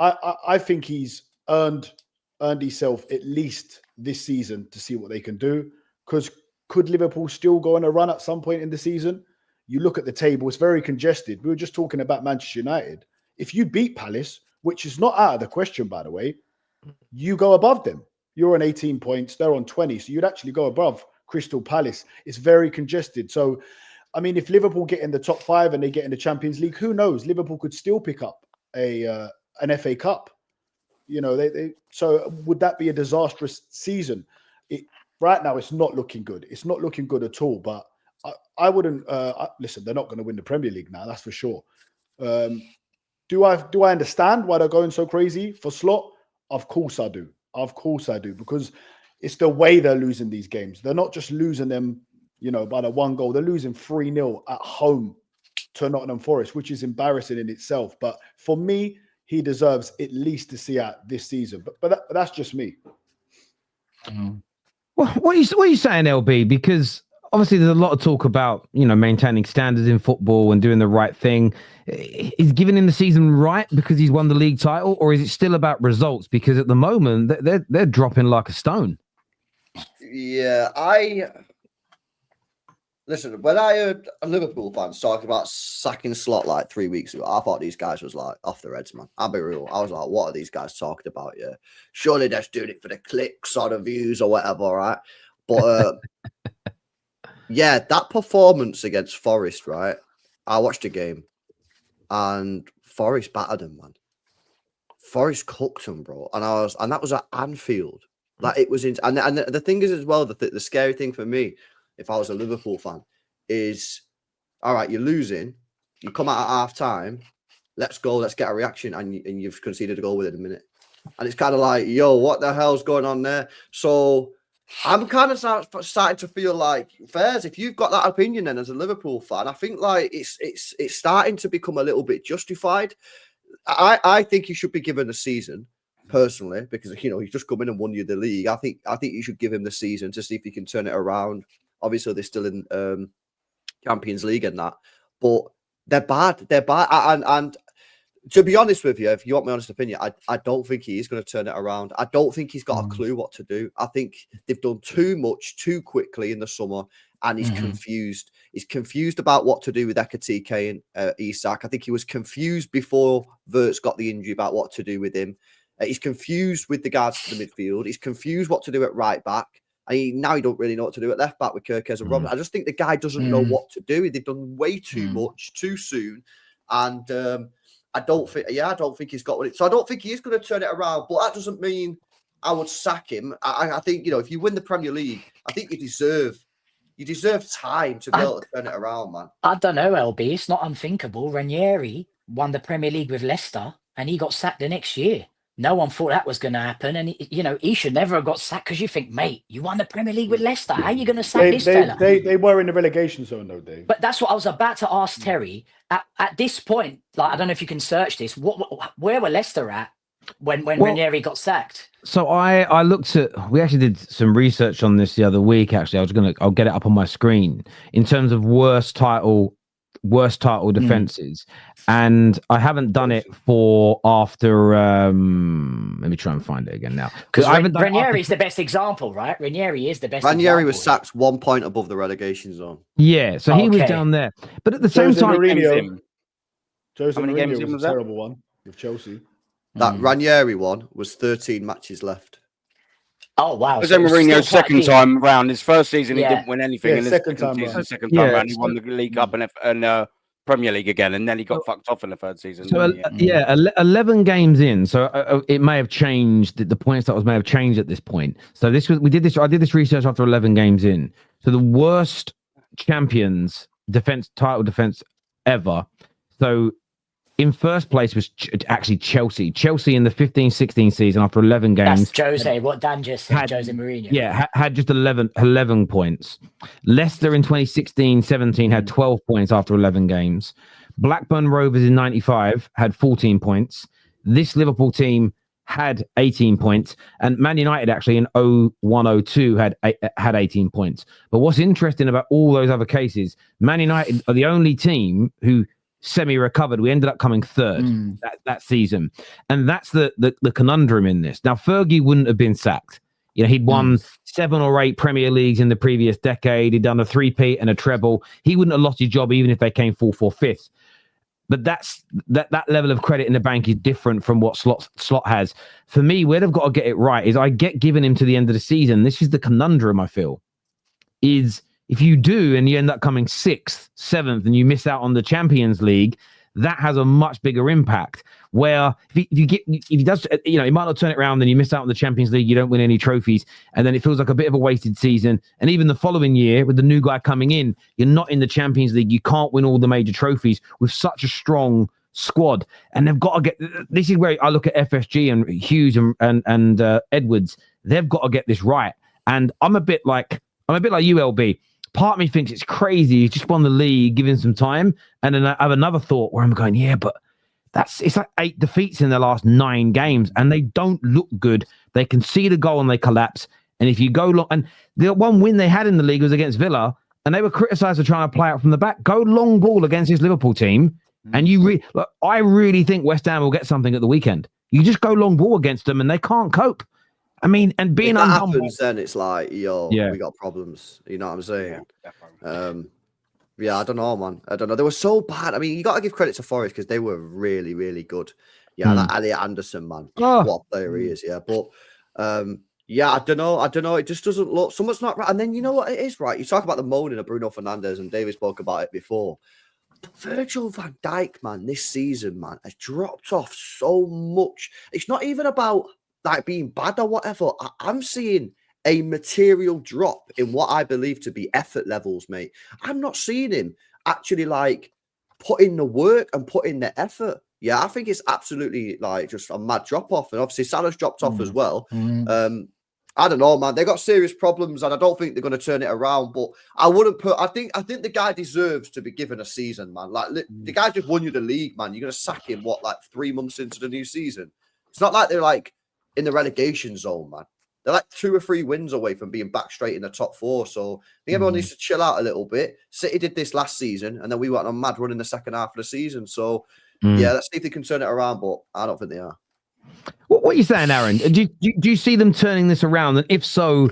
I think he's earned himself at least this season to see what they can do. Because could Liverpool still go on a run at some point in the season? You look at the table, it's very congested. We were just talking about Manchester United. If you beat Palace, which is not out of the question, by the way, you go above them. You're on 18 points, they're on 20. So you'd actually go above Crystal Palace. It's very congested. So, I mean, if Liverpool get in the top 5 and they get in the Champions League, who knows? Liverpool could still pick up an FA Cup. You know, so would that be a disastrous season? Right now, it's not looking good. It's not looking good at all. But I wouldn't listen. They're not going to win the Premier League now. That's for sure. Do I understand why they're going so crazy for Slot? Of course I do. Of course I do, because it's the way they're losing these games. They're not just losing them, you know, by the 1 goal. They're losing 3-0 at home to Nottingham Forest, which is embarrassing in itself. But for me, he deserves at least to see out this season. But that's just me. Well, what are you saying, LB? Because obviously there's a lot of talk about, you know, maintaining standards in football and doing the right thing. Is giving him the season right because he's won the league title, or is it still about results? Because at the moment they're dropping like a stone. Yeah, listen, when I heard a Liverpool fans talking about sacking Slot like 3 weeks ago, I thought these guys was like off their heads, man. I'll be real. I was like, what are these guys talking about? Yeah, surely they're just doing it for the clicks or the views or whatever, right? But yeah, that performance against Forest, right? I watched the game and Forest battered them, man. Forest cooked them, bro. And that was at Anfield. Like it was in, and the thing is as well, the scary thing for me, if I was a Liverpool fan, is all right, you're losing, you come out at half time, let's go, let's get a reaction, and you've conceded a goal within a minute. And it's kind of like, yo, what the hell's going on there? So I'm kind of starting to feel like, Fairs, if you've got that opinion then as a Liverpool fan, I think like it's starting to become a little bit justified. I think he should be given a season. Personally, because he's just come in and won you the league. I think you should give him the season to see if he can turn it around. Obviously, they're still in Champions League and that, but they're bad. They're bad. And to be honest with you, if you want my honest opinion, I don't think he is going to turn it around. I don't think he's got a clue what to do. I think they've done too much too quickly in the summer, and he's confused. He's confused about what to do with Ekatike and Isak. I think he was confused before Wirtz got the injury about what to do with him. He's confused with regards to the midfield. He's confused what to do at right back. And now he don't really know what to do at left back with Carragher and Robin. I just think the guy doesn't know what to do. They've done way too much too soon. And I don't think he's got what. So I don't think he is going to turn it around. But that doesn't mean I would sack him. I think, if you win the Premier League, I think you deserve time to be able to turn it around, man. I don't know, LB. It's not unthinkable. Ranieri won the Premier League with Leicester and he got sacked the next year. No one thought that was going to happen. And, he should never have got sacked because you think, mate, you won the Premier League with Leicester. How are you going to sack this fella? They were in the relegation zone, though, Dave. But that's what I was about to ask Terry. At this point, like, I don't know if you can search this. Where were Leicester at when Ranieri got sacked? So I looked at, we actually did some research on this the other week, actually. I'll get it up on my screen in terms of worst title defenses. And I haven't done it for after let me try and find it again now, because Ranieri is the best example, right? Ranieri is the best. Ranieri was sacked 1 point above the relegation zone. Yeah, so he was down there, but at the same time, Jose Mourinho was a terrible one with Chelsea. That Ranieri one was 13 matches left. Oh wow! Jose Mourinho's second time round. His first season, he didn't win anything. Yeah, second time round, he won the League Cup and Premier League again, and then he got fucked off in the third season. So 11 games in, so it may have changed. The points that may have changed at this point. So I did this research after 11 games in. So the worst champions title defense ever. So in first place was actually Chelsea. Chelsea in the 15-16 season after 11 games. That's Jose. What Dan just said, Jose Mourinho. Yeah, had just 11 points. Leicester in 2016-17 had 12 points after 11 games. Blackburn Rovers in 95 had 14 points. This Liverpool team had 18 points. And Man United actually in 01-02 had 18 points. But what's interesting about all those other cases, Man United are the only team who semi-recovered. We ended up coming third that season, and that's the conundrum in this. Now Fergie wouldn't have been sacked. He'd won 7 or 8 Premier Leagues in the previous decade. He'd done a 3-peat and a treble. He wouldn't have lost his job even if they came 4th or 5th. But that level of credit in the bank is different from what Slot has. For me, where they've got to get it right is I get given him to the end of the season. This is the conundrum I feel is. If you do and you end up coming 6th, 7th, and you miss out on the Champions League, that has a much bigger impact. Where if he does, he might not turn it around, then you miss out on the Champions League, you don't win any trophies, and then it feels like a bit of a wasted season. And even the following year, with the new guy coming in, you're not in the Champions League, you can't win all the major trophies with such a strong squad. And they've got to get. This is where I look at FSG and Hughes and Edwards. They've got to get this right. And I'm a bit like ULB. Part of me thinks it's crazy. He's just won the league, give him some time. And then I have another thought where I'm going, yeah, but it's like 8 defeats in the last 9 games, and they don't look good. They concede a goal and they collapse. And if you go long, and the one win they had in the league was against Villa, and they were criticised for trying to play out from the back. Go long ball against this Liverpool team, and I really think West Ham will get something at the weekend. You just go long ball against them, and they can't cope. I mean, and being if that happens, then it's like, we got problems. You know what I'm saying? Yeah, Yeah, I don't know, man. I don't know. They were so bad. I mean, you got to give credit to Forest because they were really, really good. Yeah, that Elliot Anderson, man. Oh. What a player he is. Yeah, but yeah, I don't know. It just doesn't look. Someone's not right. And then you know what it is, right? You talk about the moaning of Bruno Fernandes, and David spoke about it before. But Virgil van Dijk, man, this season, man, has dropped off so much. It's not even about like being bad or whatever. I'm seeing a material drop in what I believe to be effort levels, mate. I'm not seeing him actually like put in the work and put in the effort. Yeah, I think it's absolutely like just a mad drop off. And obviously Salah's dropped off as well. I don't know, man. They got serious problems, and I don't think they're going to turn it around. But I wouldn't put. I think the guy deserves to be given a season, man. Like the guy just won you the league, man. You're going to sack him like 3 months into the new season? It's not like they're like in the relegation zone, man. They're like 2 or 3 wins away from being back straight in the top 4. So I think everyone needs to chill out a little bit. City did this last season, and then we went on a mad run in the second half of the season. So yeah, let's see if they can turn it around. But I don't think they are. What are you saying, Aaron? Do you see them turning this around? And if so,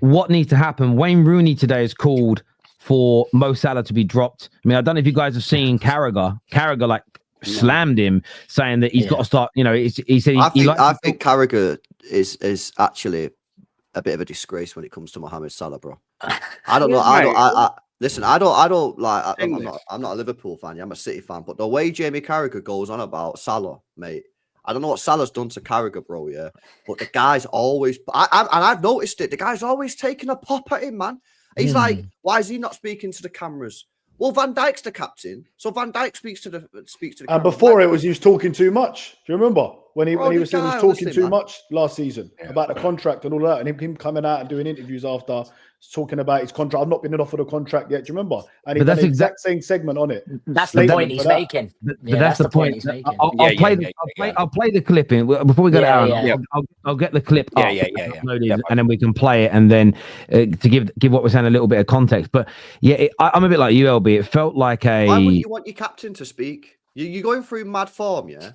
what needs to happen? Wayne Rooney today has called for Mo Salah to be dropped. I mean, I don't know if you guys have seen Carragher. Carragher like slammed him, saying that he's got to start. You know, he said I think Carragher is actually a bit of a disgrace when it comes to Mohamed Salah, bro. I don't know. Listen, I'm not a Liverpool fan. I'm a City fan. But the way Jamie Carragher goes on about Salah, mate. I don't know what Salah's done to Carragher, bro, yeah. But the guy's always... I've noticed it. The guy's always taking a pop at him, man. He's like, why is he not speaking to the cameras? Well, Van Dijk's the captain. So Van Dijk speaks to the camera. And before he was talking too much. Do you remember? When he was talking too much last season about the contract and all that. And him coming out and doing interviews after talking about his contract. I've not been offered a contract yet. Do you remember? And he done the exact same segment on it. That's the point he's making. But that's the point he's making. I'll play the clip in before we go down. I'll get the clip up and then we can play it and then to give what we're saying a little bit of context. But yeah, I'm a bit like you, LB. It felt like a... Why wouldn't you want your captain to speak? You're going through mad form, yeah?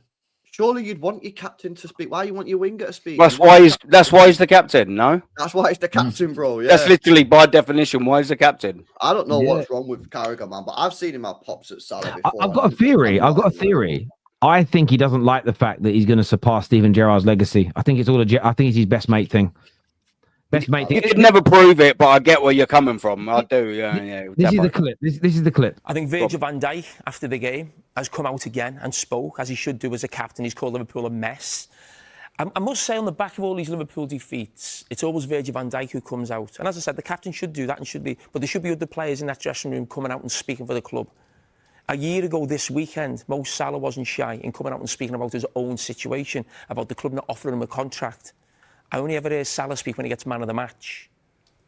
Surely you'd want your captain to speak. Why you want your winger to speak? That's why he's the captain, no? That's why he's the captain, bro. Yeah. That's literally by definition why he's the captain. I don't know what's wrong with Carragher, man, but I've seen him have pops at Salah before. I've got a theory. I think he doesn't like the fact that he's going to surpass Steven Gerrard's legacy. I think it's his best mate thing. Best mate thing. You could never prove it, but I get where you're coming from. I do, yeah. This is the clip. This is the clip. I think Virgil van Dijk, after the game, has come out again and spoke, as he should do as a captain. He's called Liverpool a mess. I must say, on the back of all these Liverpool defeats, it's always Virgil van Dijk who comes out. And as I said, the captain should do that, but there should be other players in that dressing room coming out and speaking for the club. A year ago this weekend, Mo Salah wasn't shy in coming out and speaking about his own situation, about the club not offering him a contract. I only ever hear Salah speak when he gets man of the match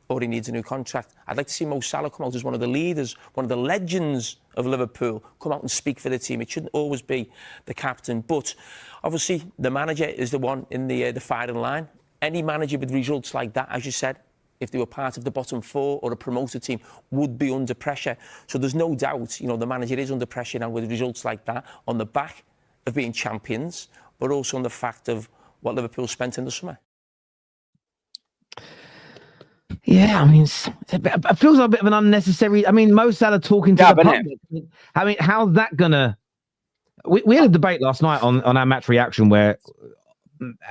or he needs a new contract. I'd like to see Mo Salah come out as one of the leaders, one of the legends of Liverpool, come out and speak for the team. It shouldn't always be the captain. But obviously, the manager is the one in the firing line. Any manager with results like that, as you said, if they were part of the bottom 4 or a promoted team, would be under pressure. So there's no doubt, the manager is under pressure now with results like that on the back of being champions, but also on the fact of what Liverpool spent in the summer. Yeah, I mean, it feels like a bit of an unnecessary... I mean, Mo Salah talking to the public. I mean, how's that going to... We had a debate last night on our match reaction where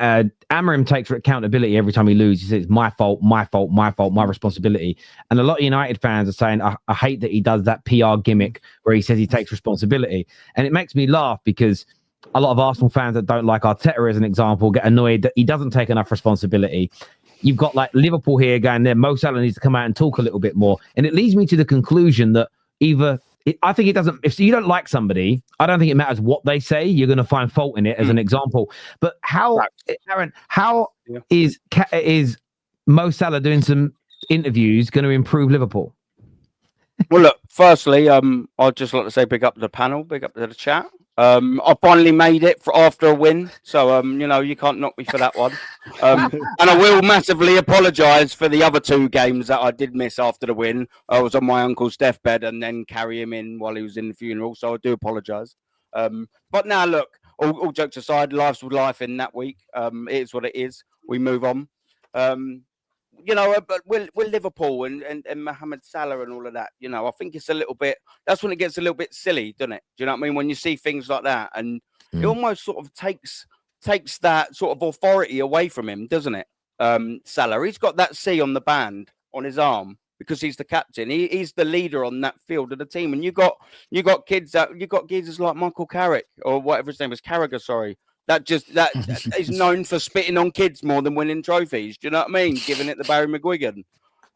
Amorim takes accountability every time he loses. He says, it's my fault, my responsibility. And a lot of United fans are saying, I hate that he does that PR gimmick where he says he takes responsibility. And it makes me laugh because a lot of Arsenal fans that don't like Arteta, as an example, get annoyed that he doesn't take enough responsibility. You've got like Liverpool here going there. Mo Salah needs to come out and talk a little bit more. And it leads me to the conclusion that I think it doesn't, if you don't like somebody, I don't think it matters what they say. You're going to find fault in it as an example. But Aaron, how is Mo Salah doing some interviews going to improve Liverpool? Well, look, firstly, I'd just like to say big up to the panel, big up to the chat. I finally made it after a win, so you can't knock me for that one. And I will massively apologise for the other 2 games that I did miss after the win. I was on my uncle's deathbed and then carry him in while he was in the funeral, so I do apologise. But now, look, all jokes aside, life's with life in that week. It is what it is. We move on. you know, but with Liverpool and Mohamed Salah and all of that, you know, I think it's a little bit. That's when it gets a little bit silly, doesn't it? Do you know what I mean? When you see things like that, and it almost sort of takes that sort of authority away from him, doesn't it? Salah, he's got that C on the band on his arm because he's the captain. He's the leader on that field of the team, and you got kids that you got geezers like Michael Carrick or whatever his name was, Carragher, sorry. That is known for spitting on kids more than winning trophies. Do you know what I mean? Giving it to Barry McGuigan.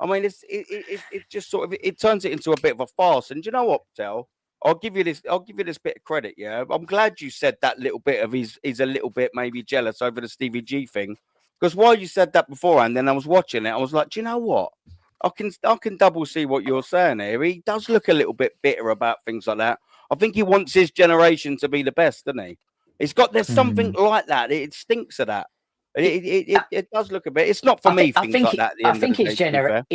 I mean, it just sort of it turns it into a bit of a farce. And do you know what, Tel? I'll give you this bit of credit. Yeah, I'm glad you said that little bit of he's a little bit maybe jealous over the Stevie G thing. Because while you said that beforehand, then I was watching it. I was like, do you know what? I can double see what you're saying here. He does look a little bit bitter about things like that. I think he wants his generation to be the best, doesn't he? There's something like that. It stinks of that. It does look a bit. It's not for me. I think his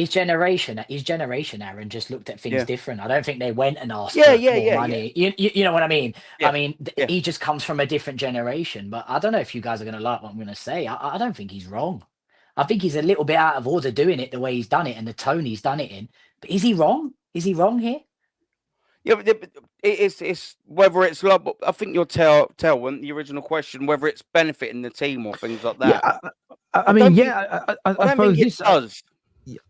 generation, Aaron, just looked at things different. I don't think they went and asked for more money. Yeah. You know what I mean? Yeah. I mean, he just comes from a different generation. But I don't know if you guys are going to like what I'm going to say. I don't think he's wrong. I think he's a little bit out of order doing it the way he's done it and the tone he's done it in. But is he wrong? Is he wrong here? Yeah, but it's whether it's like, I think you'll tell when the original question whether it's benefiting the team or things like that. Yeah, I suppose this does.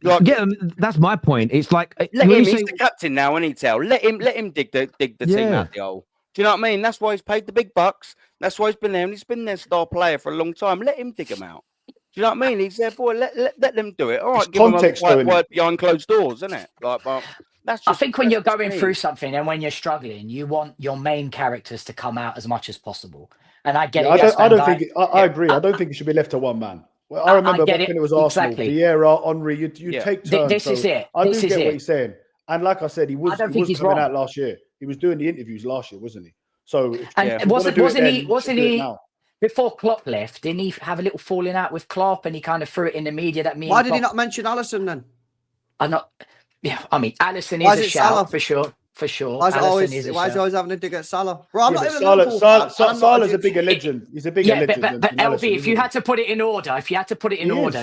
Like, yeah, that's my point. It's like he's the captain now, and let him dig the team out the hole. Do you know what I mean? That's why he's paid the big bucks. That's why he's been there, and he's been their star player for a long time. Let him dig them out. Do you know what I mean? He's there, boy. Let them do it. All right, give them a quiet word behind closed doors, isn't it? Like, but. I think when you're going through something and when you're struggling, you want your main characters to come out as much as possible. And I get it. I agree. I don't think it should be left to one man. Well, I remember when it was Arsenal, Vieira, Henry, you take turns. This is it. I do get what he's saying. And like I said, he was coming out last year. He was doing the interviews last year, wasn't he? So wasn't he before Klopp left? Didn't he have a little falling out with Klopp and he kind of threw it in the media that Why did he not mention Alisson then? Yeah, I mean, Alisson is a shout for sure. For sure. Why is he always having to dig at Salah? Bro, Salah's a bigger legend. He's a bigger legend. But LB, if you had to put it in order,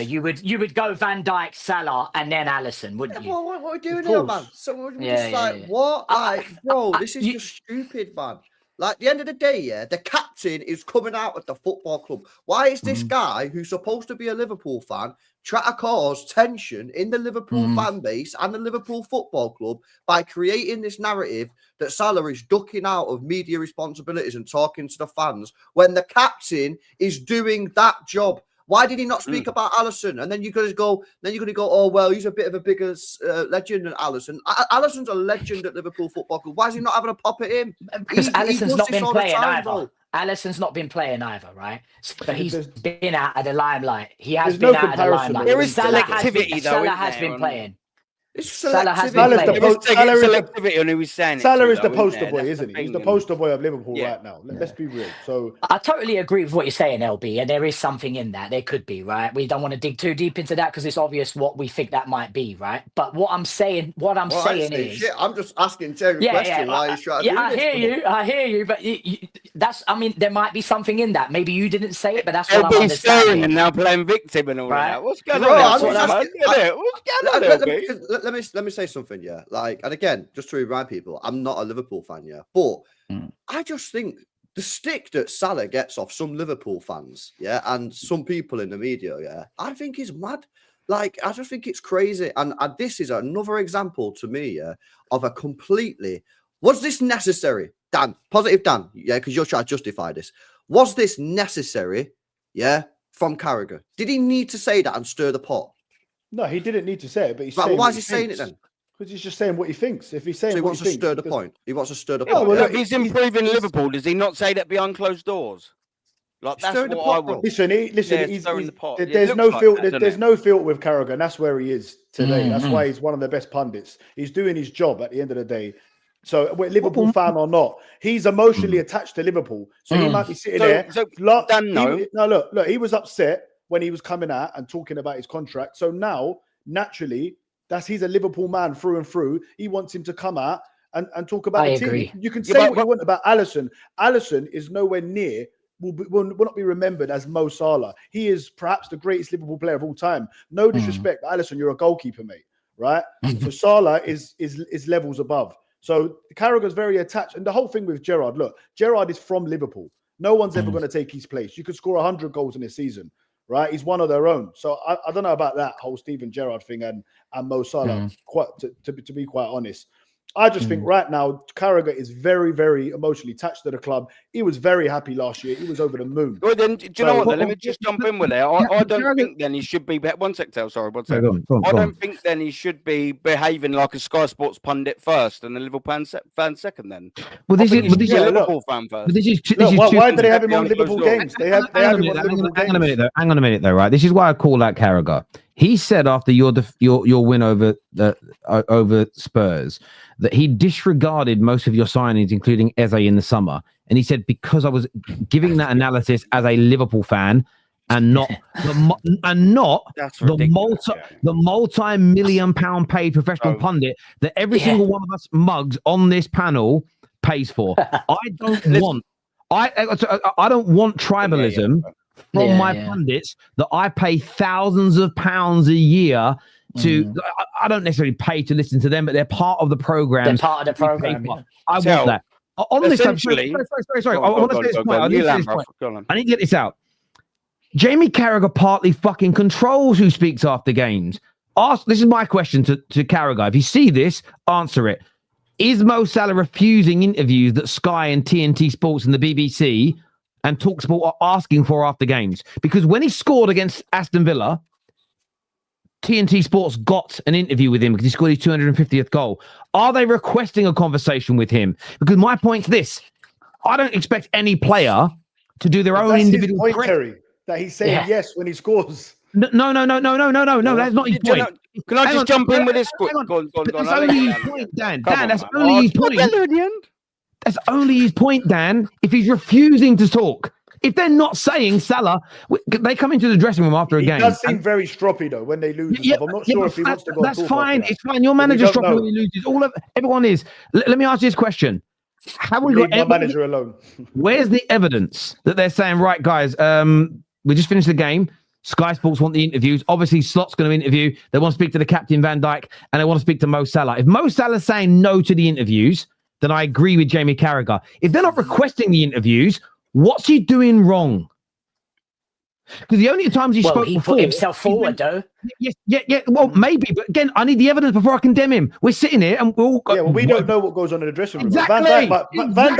you would go Van Dijk, Salah, and then Alisson, wouldn't you? What are we doing here, man? So we're just like, what? Like, bro, this is just stupid, man. Like, at the end of the day, the captain is coming out at the football club. Why is this guy, who's supposed to be a Liverpool fan, try to cause tension in the Liverpool fan base and the Liverpool Football Club by creating this narrative that Salah is ducking out of media responsibilities and talking to the fans when the captain is doing that job? Why did he not speak about Alisson? And then you're going to go, oh, well, he's a bit of a bigger legend than Alisson. Alisson's a legend at Liverpool Football Club. Why is he not having a pop at him? Because Alisson's not been playing either. Alisson's not been playing either, right? But he's been out of the limelight. He has been out of the limelight. There is selectivity, though. Salah has been playing. Salah is the poster boy, isn't he? He's the poster boy of Liverpool right now. Let's be real. So I totally agree with what you're saying, LB, and there is something in that. There could be, right? We don't want to dig too deep into that because it's obvious what we think that might be, right? But what I'm saying is, shit, I'm just asking Terry a question. Why he's trying to do this? I hear you, but that's. I mean, there might be something in that. Maybe you didn't say it, but that's what I'm understanding. And now playing victim and all that. What's going on? Let me say something, Like, and again, just to remind people, I'm not a Liverpool fan, but I just think the stick that Salah gets off some Liverpool fans, and some people in the media, I think is mad. Like, I just think it's crazy, and this is another example to me, of a completely. Was this necessary, Dan? Positive Dan, because you're trying to justify this. Was this necessary, from Carragher? Did he need to say that and stir the pot? No, he didn't need to say it, but he's saying why is he saying it then? Because he's just saying what he thinks. If he's saying he wants to stir the point. He wants to stir the point. Well, look, he's improving Liverpool. Does he not say that behind closed doors? Like, that's what I would. Listen, there's no filter. There's no filter with Carragher, and that's where he is today. That's why he's one of the best pundits. He's doing his job at the end of the day. So, whether Liverpool fan or not, he's emotionally attached to Liverpool. So he might be sitting there. Look, he was upset when he was coming out and talking about his contract. So now, naturally, he's a Liverpool man through and through. He wants him to come out and talk about the team. You can say what you want about Alisson. Alisson is nowhere near will not be remembered as Mo Salah. He is perhaps the greatest Liverpool player of all time. No disrespect, Alisson, you're a goalkeeper, mate, right? So Salah is levels above. So Carragher's very attached. And the whole thing with Gerrard, look, Gerrard is from Liverpool. No one's ever going to take his place. You could score 100 goals in a season, right? He's one of their own. So I don't know about that whole Steven Gerrard thing and Mo Salah, to be quite honest. I just think right now, Carragher is very, very emotionally attached to the club. He was very happy last year. He was over the moon. Well, then, do you know what? Then? Let me just jump in with it. I don't think then he should be. One sec, Tel. Sorry, one sec. I don't think then he should be behaving like a Sky Sports pundit first and a Liverpool fan second. Then. Well, this is a Liverpool fan first. Why do they have him on Liverpool games? They have him on Liverpool games. Hang on a minute, though. Right. This is why I call out Carragher. He said after your win over Spurs that he disregarded most of your signings, including Eze in the summer. And he said, because I was giving that analysis as a Liverpool fan and not the multi-million-pound paid professional pundit that every single one of us mugs on this panel pays for. I don't want tribalism from my pundits that I pay thousands of pounds a year to. I don't necessarily pay to listen to them, but they're part of the program. They're part of the program. I want that. On this, sorry. I want to say this point. I need to get this out. Jamie Carragher partly fucking controls who speaks after games. This is my question to Carragher. If you see this, answer it. Is Mo Salah refusing interviews that Sky and TNT Sports and the BBC and TalkSport are asking for after games? Because when he scored against Aston Villa, TNT Sports got an interview with him because he scored his 250th goal. Are they requesting a conversation with him? Because my point's this. I don't expect any player to do their own individual point, Terry, that he's saying yes when he scores. No. That's not his point. Can I just jump in with this quick? Go on. That's only his point, Dan. That's only his point. That's only his point, Dan, if he's refusing to talk. If they're not saying Salah, they come into the dressing room after a game. It does seem very stroppy, though, when they lose. I'm not sure if he wants to go. That's fine. It's fine. Your manager's stroppy when he loses. Everyone is. Let me ask you this question. Leave my manager alone. Where's the evidence that they're saying, right, guys, we just finished the game. Sky Sports want the interviews. Obviously, Slot's going to interview. They want to speak to the captain, Van Dijk, and they want to speak to Mo Salah. If Mo Salah's saying no to the interviews, then I agree with Jamie Carragher. If they're not requesting the interviews, what's he doing wrong? Because the only times he spoke he before, put himself forward, though. Yeah. Well, maybe, but again, I need the evidence before I condemn him. We're sitting here and we're all. We don't know what goes on in the dressing room. Exactly. Van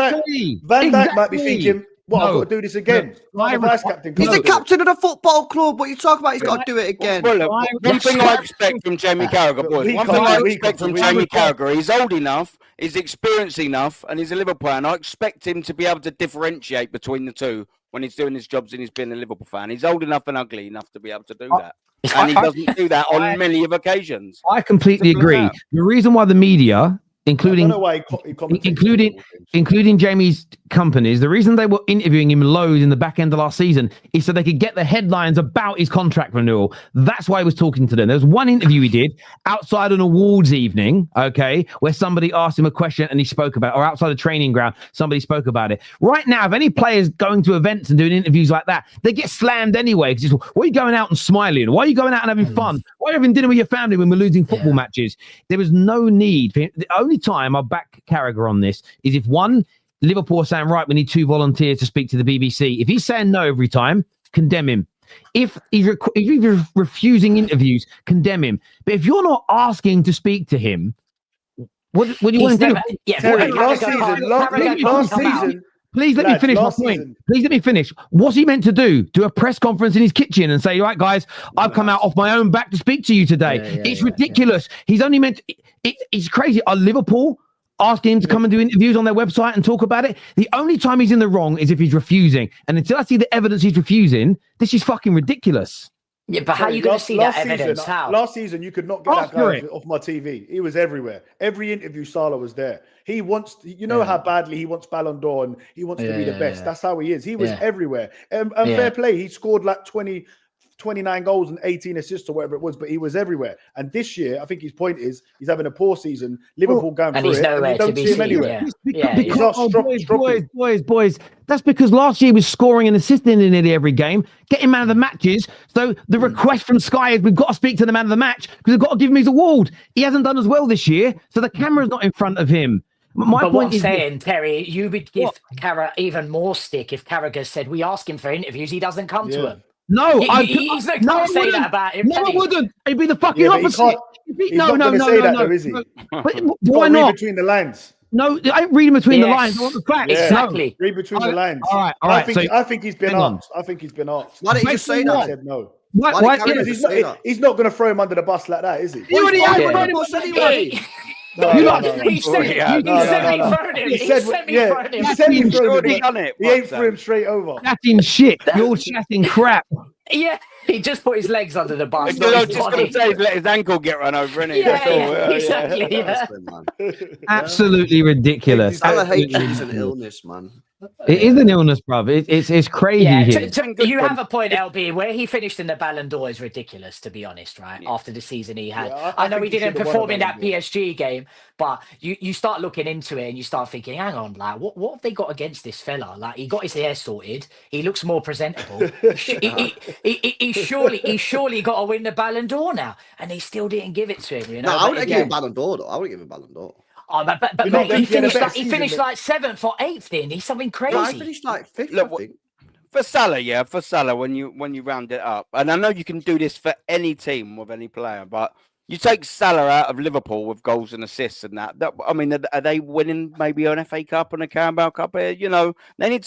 Dijk might be thinking, I've got to do this again. He's the captain of the football club. What are you talking about? He's got to do it again. Well, look, one thing I expect from Jamie Carragher, boys. One thing I expect from Jamie Carragher, he's old enough, he's experienced enough, and he's a Liverpool fan. I expect him to be able to differentiate between the two when he's doing his jobs and he's being a Liverpool fan. He's old enough and ugly enough to be able to do that. And he doesn't do that on many of occasions. I completely agree. The reason why the media, including Jamie's companies, the reason they were interviewing him loads in the back end of last season is so they could get the headlines about his contract renewal. That's why he was talking to them. There was one interview he did outside an awards evening, okay, where somebody asked him a question and he spoke about it, or outside a training ground, somebody spoke about it. Right now, if any players going to events and doing interviews like that, they get slammed anyway. Because why are you going out and smiling? Why are you going out and having fun? Why are you having dinner with your family when we're losing football matches? There was no need. The only time I'll back Carragher on this is if Liverpool are saying, right, we need 2 volunteers to speak to the BBC. If he's saying no every time, condemn him. If he's refusing interviews, condemn him. But if you're not asking to speak to him, what do you want to do? Terry, last season. Please let me finish my point. Please let me finish. What's he meant to do? Do a press conference in his kitchen and say, right, guys, I've come out off my own back to speak to you today. It's ridiculous. He's only meant it's crazy. Are Liverpool asking him to come and do interviews on their website and talk about it? The only time he's in the wrong is if he's refusing. And until I see the evidence he's refusing, this is fucking ridiculous. Yeah, but how are you going to see that evidence? How? Last season, you could not get that guy off my TV. He was everywhere. Every interview, Salah was there. He wants, how badly he wants Ballon d'Or and he wants to be the best. That's how he is. He was everywhere. And fair play, he scored like 20 29 goals and 18 assists or whatever it was, but he was everywhere. And this year, I think his point is he's having a poor season. Liverpool going and through he's it, and nowhere we don't to be see him seen. anywhere. Because, He's not boys. That's because last year he was scoring and assisting in nearly every game, getting man of the matches. So the request from Sky is we've got to speak to the man of the match because we've got to give him his award. He hasn't done as well this year, so the camera's not in front of him. But what I'm saying, Terry, you would give Carragher even more stick if Carragher said we ask him for interviews, he doesn't come to them. No, he's not going to say that about him. No, I wouldn't. It'd be the fucking opposite. He's not going to say that, though, is he? But why not? Read between the lines. No, I ain't reading between the lines. I want the facts. Yeah. Exactly. Read between the lines. All right. I think he's been asked. I think he's been asked. Why didn't you just say that? I said no. Why? He's not going to throw him under the bus like that, is he? He already has thrown him anyway. He said He ain't threw him straight over. Chatting shit. You're chatting crap. Yeah, he just put his legs under the bus. I was just going to say, let his ankle get run over, innit? Exactly. Absolutely ridiculous. It's an illness, man. It is an illness, bruv. It's crazy here. You have a point, LB. Where he finished in the Ballon d'Or is ridiculous, to be honest, right? Yeah. After the season he had. I know he didn't perform in that PSG game, but you start looking into it and you start thinking, hang on, like, what have they got against this fella? Like, he got his hair sorted. He looks more presentable. he surely got to win the Ballon d'Or now. And they still didn't give it to him. You know? No, I wouldn't give him Ballon d'Or, though. I would give him Ballon d'Or. Oh, but mate, he finished like 7th or 8th. Then he's something crazy. No, I finished like 5th. I think. For Salah, when you round it up, and I know you can do this for any team with any player, but you take Salah out of Liverpool with goals and assists and that. I mean, are they winning maybe an FA Cup and a Carabao Cup here? You know, they need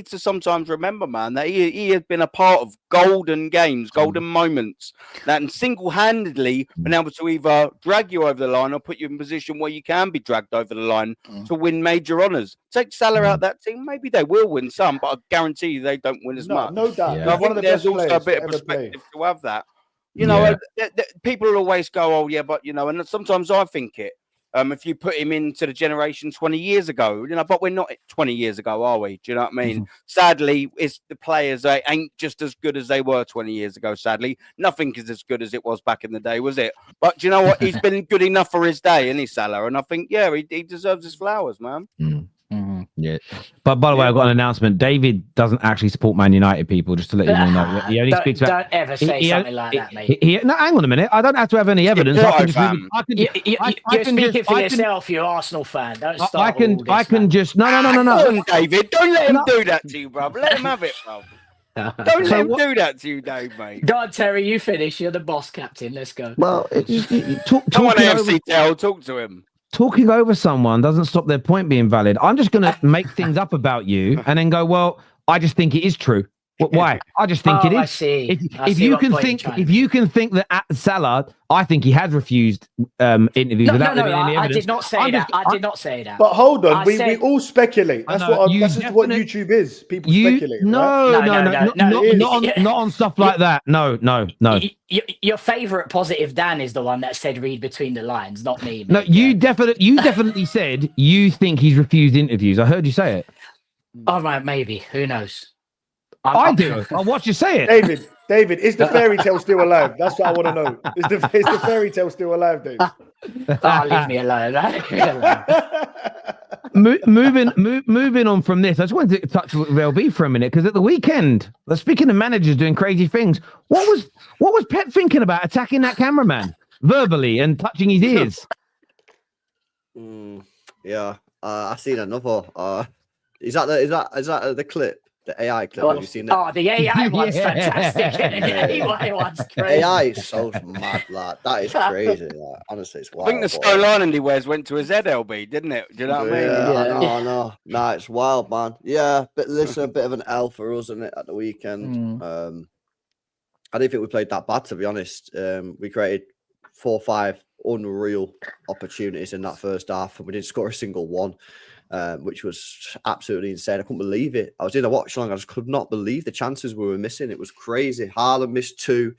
to sometimes remember, man, that he has been a part of golden games, golden moments, that and single-handedly been able to either drag you over the line or put you in a position where you can be dragged over the line to win major honours. Take Salah out that team, maybe they will win some, but I guarantee you they don't win as much. No doubt. I think there's also a bit of perspective to have that. You know, people will always go, oh, yeah, but, you know, and sometimes I think it. If you put him into the generation 20 years ago, you know, but we're not 20 years ago, are we? Do you know what I mean? Sadly, it's the players they ain't just as good as they were 20 years ago, sadly. Nothing is as good as it was back in the day, was it? But do you know what? He's been good enough for his day, isn't he, Salah? And I think, yeah, he deserves his flowers, man. Yeah, but by the way, I've got an announcement. David doesn't actually support Man United, people, just to let you all know. He only speaks about. Don't ever say something like that, mate. No, hang on a minute. I don't have to have any evidence. You're speaking for yourself. You're Arsenal fan. Don't start. I can just no. On, David, don't let him do that to you, bro. Let him have it, bro. Don't let him do that to you, Dave, mate. Go on, Terry. You finish. You're the boss captain. Let's go. Well, come on, AFC Tell. Talk to him. Talking over someone doesn't stop their point being valid. I'm just going to make things up about you and then go, well, I just think it is true. Why? I just think it is. I see. If you can think that at Salah, I think he has refused interviews without any evidence. I did not say that. I did not say that. But hold on, we all speculate. That's what YouTube is. People speculate. Not on stuff like that. No. Your favorite positive Dan is the one that said read between the lines, not me. No, you definitely said you think he's refused interviews. I heard you say it. All right, maybe. Who knows? I do. I'll watch you say it. David, is the fairy tale still alive? That's what I want to know. Is the fairy tale still alive, Dave? Leave me alone. Moving on from this, I just wanted to touch with LB for a minute because at the weekend, speaking of managers doing crazy things, what was Pep thinking about attacking that cameraman verbally and touching his ears? Yeah, I've seen another. Is that the clip? The AI clip, have you seen that? Oh, the AI one's fantastic. The AI one's crazy. AI is so mad, like that is crazy. Like, honestly, it's wild. I think the Skull Island he wears went to his head, LB, didn't it? Do you know what I mean? I know. Nah, it's wild, man. Yeah, but listen, a bit of an L for us, isn't it, at the weekend? I didn't think we played that bad, to be honest. We created 4 or 5 unreal opportunities in that first half, and we didn't score a single one. Which was absolutely insane. I couldn't believe it. I was in a watch along. I just could not believe the chances we were missing. It was crazy. Haaland missed 2,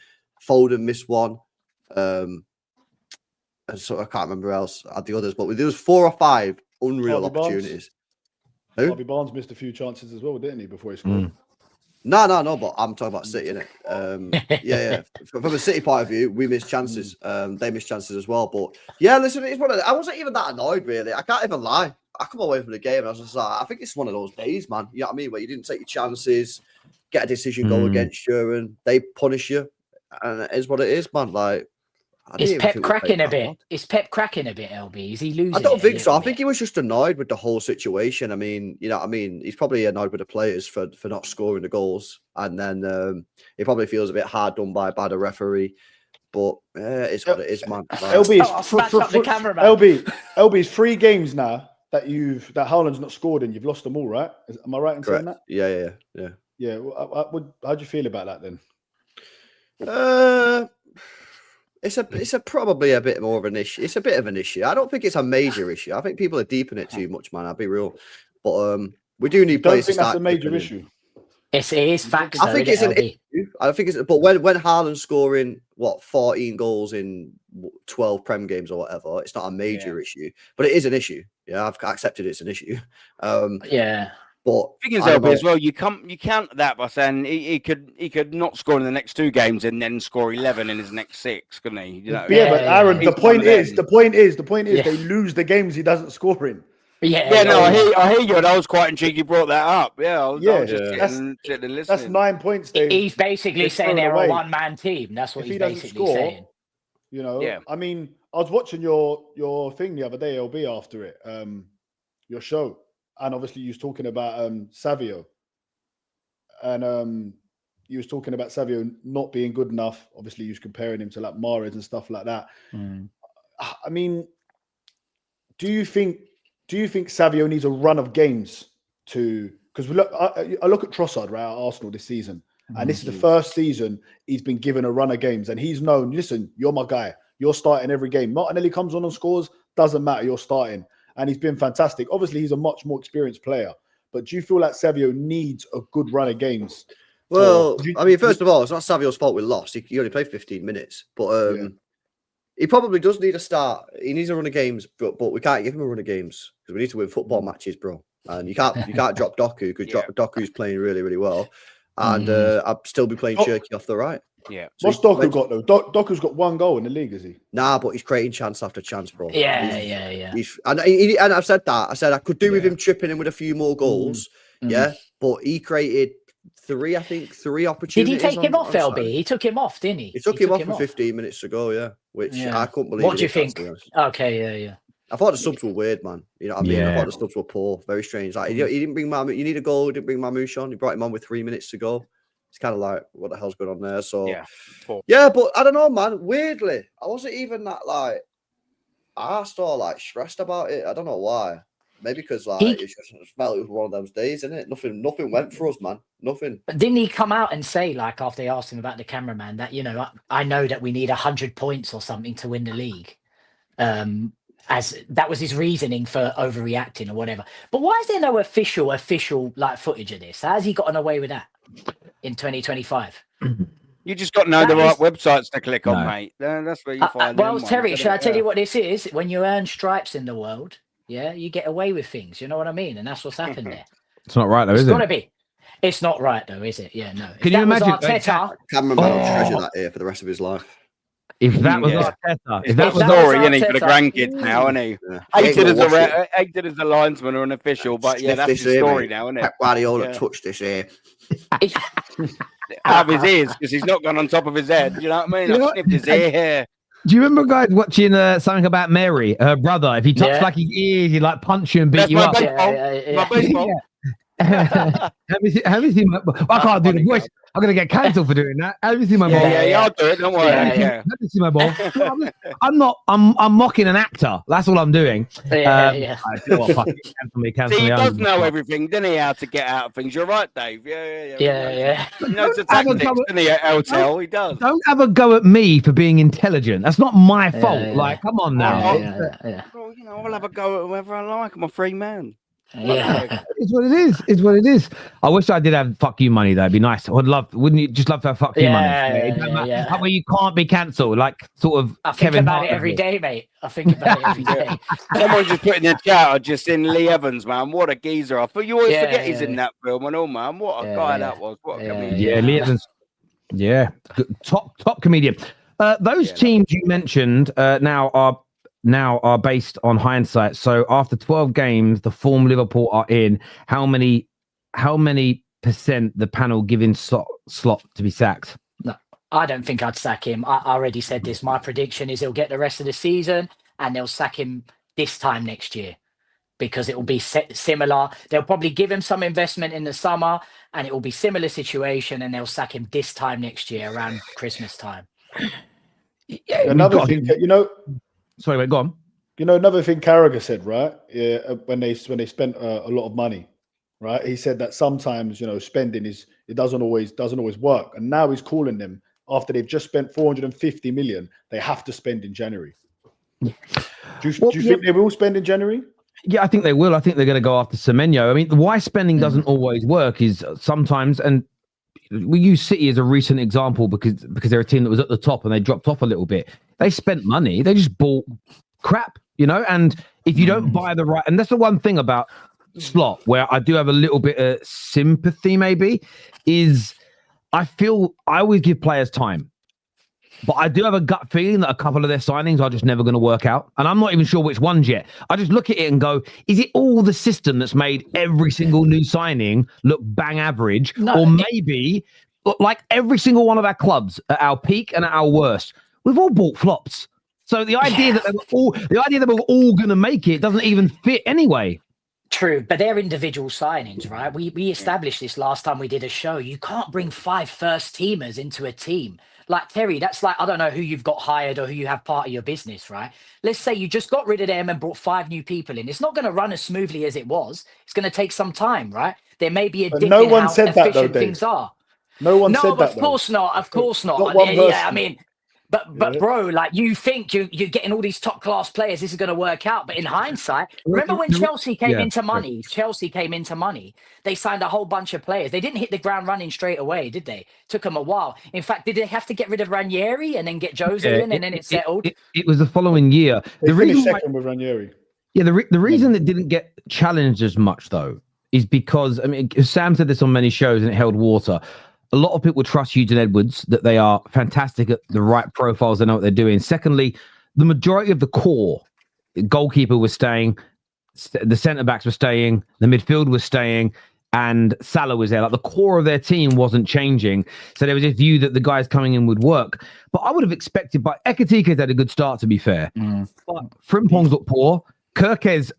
Foden missed 1, and so I can't remember else had the others. But there was 4 or 5 unreal opportunities. Bobby Barnes missed a few chances as well, didn't he? Before he scored. No, but I'm talking about City, innit? Yeah. From a City point of view, we missed chances. They missed chances as well. But yeah, listen, it's one of I wasn't even that annoyed, really. I can't even lie. I come away from the game and I was just like, I think it's one of those days, man. You know what I mean? Where you didn't take your chances, get a decision go against you, and they punish you. And it is what it is, man. Like, Is Pep cracking a bit? Is Pep cracking a bit, LB? Is he losing? I don't think so. I think he was just annoyed with the whole situation. I mean, you know what I mean? He's probably annoyed with the players for not scoring the goals. And then he probably feels a bit hard done by the referee. But it's what it is, man. Like, LB's 3 games now that Haaland's not scored in. You've lost them all, right? Am I right in saying that? Yeah. Yeah. How do you feel about that then? It's probably a bit more of an issue. It's a bit of an issue. I don't think it's a major issue. I think people are deep in it too much, man. I'll be real. But we do need players to start. That's a major issue. It is facts. I think it's an issue. I think it's. But when Haaland's scoring 14 goals in 12 Prem games or whatever, it's not a major issue. But it is an issue. Yeah, I've accepted it's an issue. Yeah. But the thing is, LB, as well, you count that by saying he could not score in the next 2 games and then score 11 in his next 6, couldn't he? You know? Yeah, but Aaron, the point is they lose the games he doesn't score in. I hear you, and I was quite intrigued you brought that up. Yeah, I was just sitting and listening. That's 9 points. He's basically saying they're a one-man team. That's what he's basically saying. You know, I mean, I was watching your thing the other day, LB, after it, your show. And obviously, you was talking about Savio, and you was talking about Savio not being good enough. Obviously, you was comparing him to like Mahrez and stuff like that. I mean, do you think Savio needs a run of games to? Because I look at Trossard, right, at Arsenal this season, and this is the first season he's been given a run of games, and he's known. Listen, you're my guy. You're starting every game. Martinelli comes on and scores. Doesn't matter. You're starting. And he's been fantastic. Obviously, he's a much more experienced player. But do you feel like Savio needs a good run of games? Well, I mean, first of all, it's not Savio's fault we lost. He only played 15 minutes. But he probably does need a start. He needs a run of games, but we can't give him a run of games because we need to win football matches, bro. And you can't drop Doku because Doku's playing really, really well. And I'd still be playing Cherky off the right. Yeah. So what's Doku got though? Doku's got 1 goal in the league, is he? Nah, but he's creating chance after chance, bro. Yeah. And I've said that. I said I could do with him chipping in with a few more goals. Yeah, but he created 3 opportunities. Did he take him off, LB? He took him off, didn't he? He took him off for 15 minutes ago. Yeah, which I couldn't believe. What do you think? Okay, yeah. I thought the subs were weird, man. You know what I mean? I thought the subs were poor, very strange. Like he didn't bring Mamouche. You need a goal. He didn't bring Mamouche on. He brought him on with 3 minutes to go. It's kind of like, what the hell's going on there? So, yeah, but I don't know, man. Weirdly, I wasn't even that like arsed or like stressed about it. I don't know why. Maybe because like it just felt it was one of those days, isn't it? Nothing went for us, man. Nothing. But didn't he come out and say, like, after they asked him about the cameraman, that I know that we need 100 points or something to win the league. As that was his reasoning for overreacting or whatever. But why is there no official like footage of this? How has he gotten away with that in 2025? You just got to know the right websites to click on, mate. That's where you find well, Terry, should I tell you what this is? When you earn stripes in the world, you get away with things. You know what I mean? And that's what's happened there. It's not right, though, is it? It's got to be. It's not right, though, is it? Yeah, no. Can you imagine? Cameraman will treasure that here for the rest of his life. If that was Arteta, if that was story, isn't he, for the grandkids now, isn't he? Hated as a linesman or an official, but that's his story now, isn't it? Guardiola touched this here. Out of his ears, because he's not gone on top of his head. You know what I mean? I sniffed his ear here. Do you remember, guys, watching something about Mary, her brother? If he touched like his ears, he'd like punch you and beat you up. My baseball. Have you seen my, I can't do the voice. I'm gonna get cancelled for doing that. Have you seen my ball? Yeah, I'll do it. Don't worry. Have you seen my ball? I'm not. I'm mocking an actor. That's all I'm doing. Cancel me. He does know everything, doesn't he? How to get out of things. You're right, Dave. Yeah. He knows the tactics, doesn't he? At LTL, he does. Don't have a go at me for being intelligent. That's not my fault. Like, come on now. Well, I'll have a go at whoever I like. I'm a free man. Yeah. It's what it is. It's what it is. I wish I did have fuck you money though. It'd be nice. Wouldn't you just love to have fuck you money? Yeah. That way you can't be cancelled. Like sort of. I think Kevin about Hart it every level. day, mate. I think about it every day. Someone just put in the chat, I just in Lee Evans, man. What a geezer. I thought you always forget he's in that film and all, man. What a guy that was. What a comedian. Yeah, Lee Evans. Yeah, top comedian. Those teams you mentioned now are based on hindsight. So after 12 games, the form Liverpool are in, how many percent the panel giving Slot to be sacked? No, I don't think I'd sack him. I already said this. My prediction is he'll get the rest of the season and they'll sack him this time next year because it will be similar. They'll probably give him some investment in the summer and it will be similar situation and they'll sack him this time next year around Christmas time. Yeah, another thing, sorry, wait, go on. Another thing Carragher said, right? Yeah, when they spent a lot of money, right? He said that sometimes spending doesn't always work, and now he's calling them after they've just spent 450 million. They have to spend in January. Do you think they will spend in January? Yeah, I think they will. I think they're going to go after Semenyo. I mean, why spending doesn't always work is sometimes, and we use City as a recent example because they're a team that was at the top and they dropped off a little bit. They spent money. They just bought crap, and if you don't buy the right, and that's the one thing about Slot where I do have a little bit of sympathy maybe, is I feel I always give players time. But I do have a gut feeling that a couple of their signings are just never going to work out. And I'm not even sure which ones yet. I just look at it and go, is it all the system that's made every single new signing look bang average? No, or maybe like every single one of our clubs at our peak and at our worst, we've all bought flops. So the idea that we're all going to make it doesn't even fit anyway. True, but they're individual signings, right? We established this last time we did a show. You can't bring 5 first teamers into a team. Like, Terry, that's like, I don't know who you've got hired or who you have part of your business, right? Let's say you just got rid of them and brought 5 new people in. It's not going to run as smoothly as it was. It's going to take some time, right? There may be a dip in how efficient things are. No one said that, of course not. Of course not. I mean, but bro, like you think you're getting all these top class players, this is going to work out. But in hindsight, remember when Chelsea came into money? Chelsea came into money. They signed a whole bunch of players. They didn't hit the ground running straight away, did they? Took them a while. In fact, did they have to get rid of Ranieri and then get Jose in and then it settled? It was the following year. They finished second with Ranieri. Yeah, the reason it didn't get challenged as much though is because Sam said this on many shows and it held water. A lot of people trust Hughes Edwards, that they are fantastic at the right profiles. They know what they're doing. Secondly, the majority of the core, the goalkeeper was staying, the centre-backs were staying, the midfield was staying, and Salah was there. Like the core of their team wasn't changing. So there was this view that the guys coming in would work. But I would have expected, but Ekitike's had a good start, to be fair. But Frimpong's looked poor. Kirkez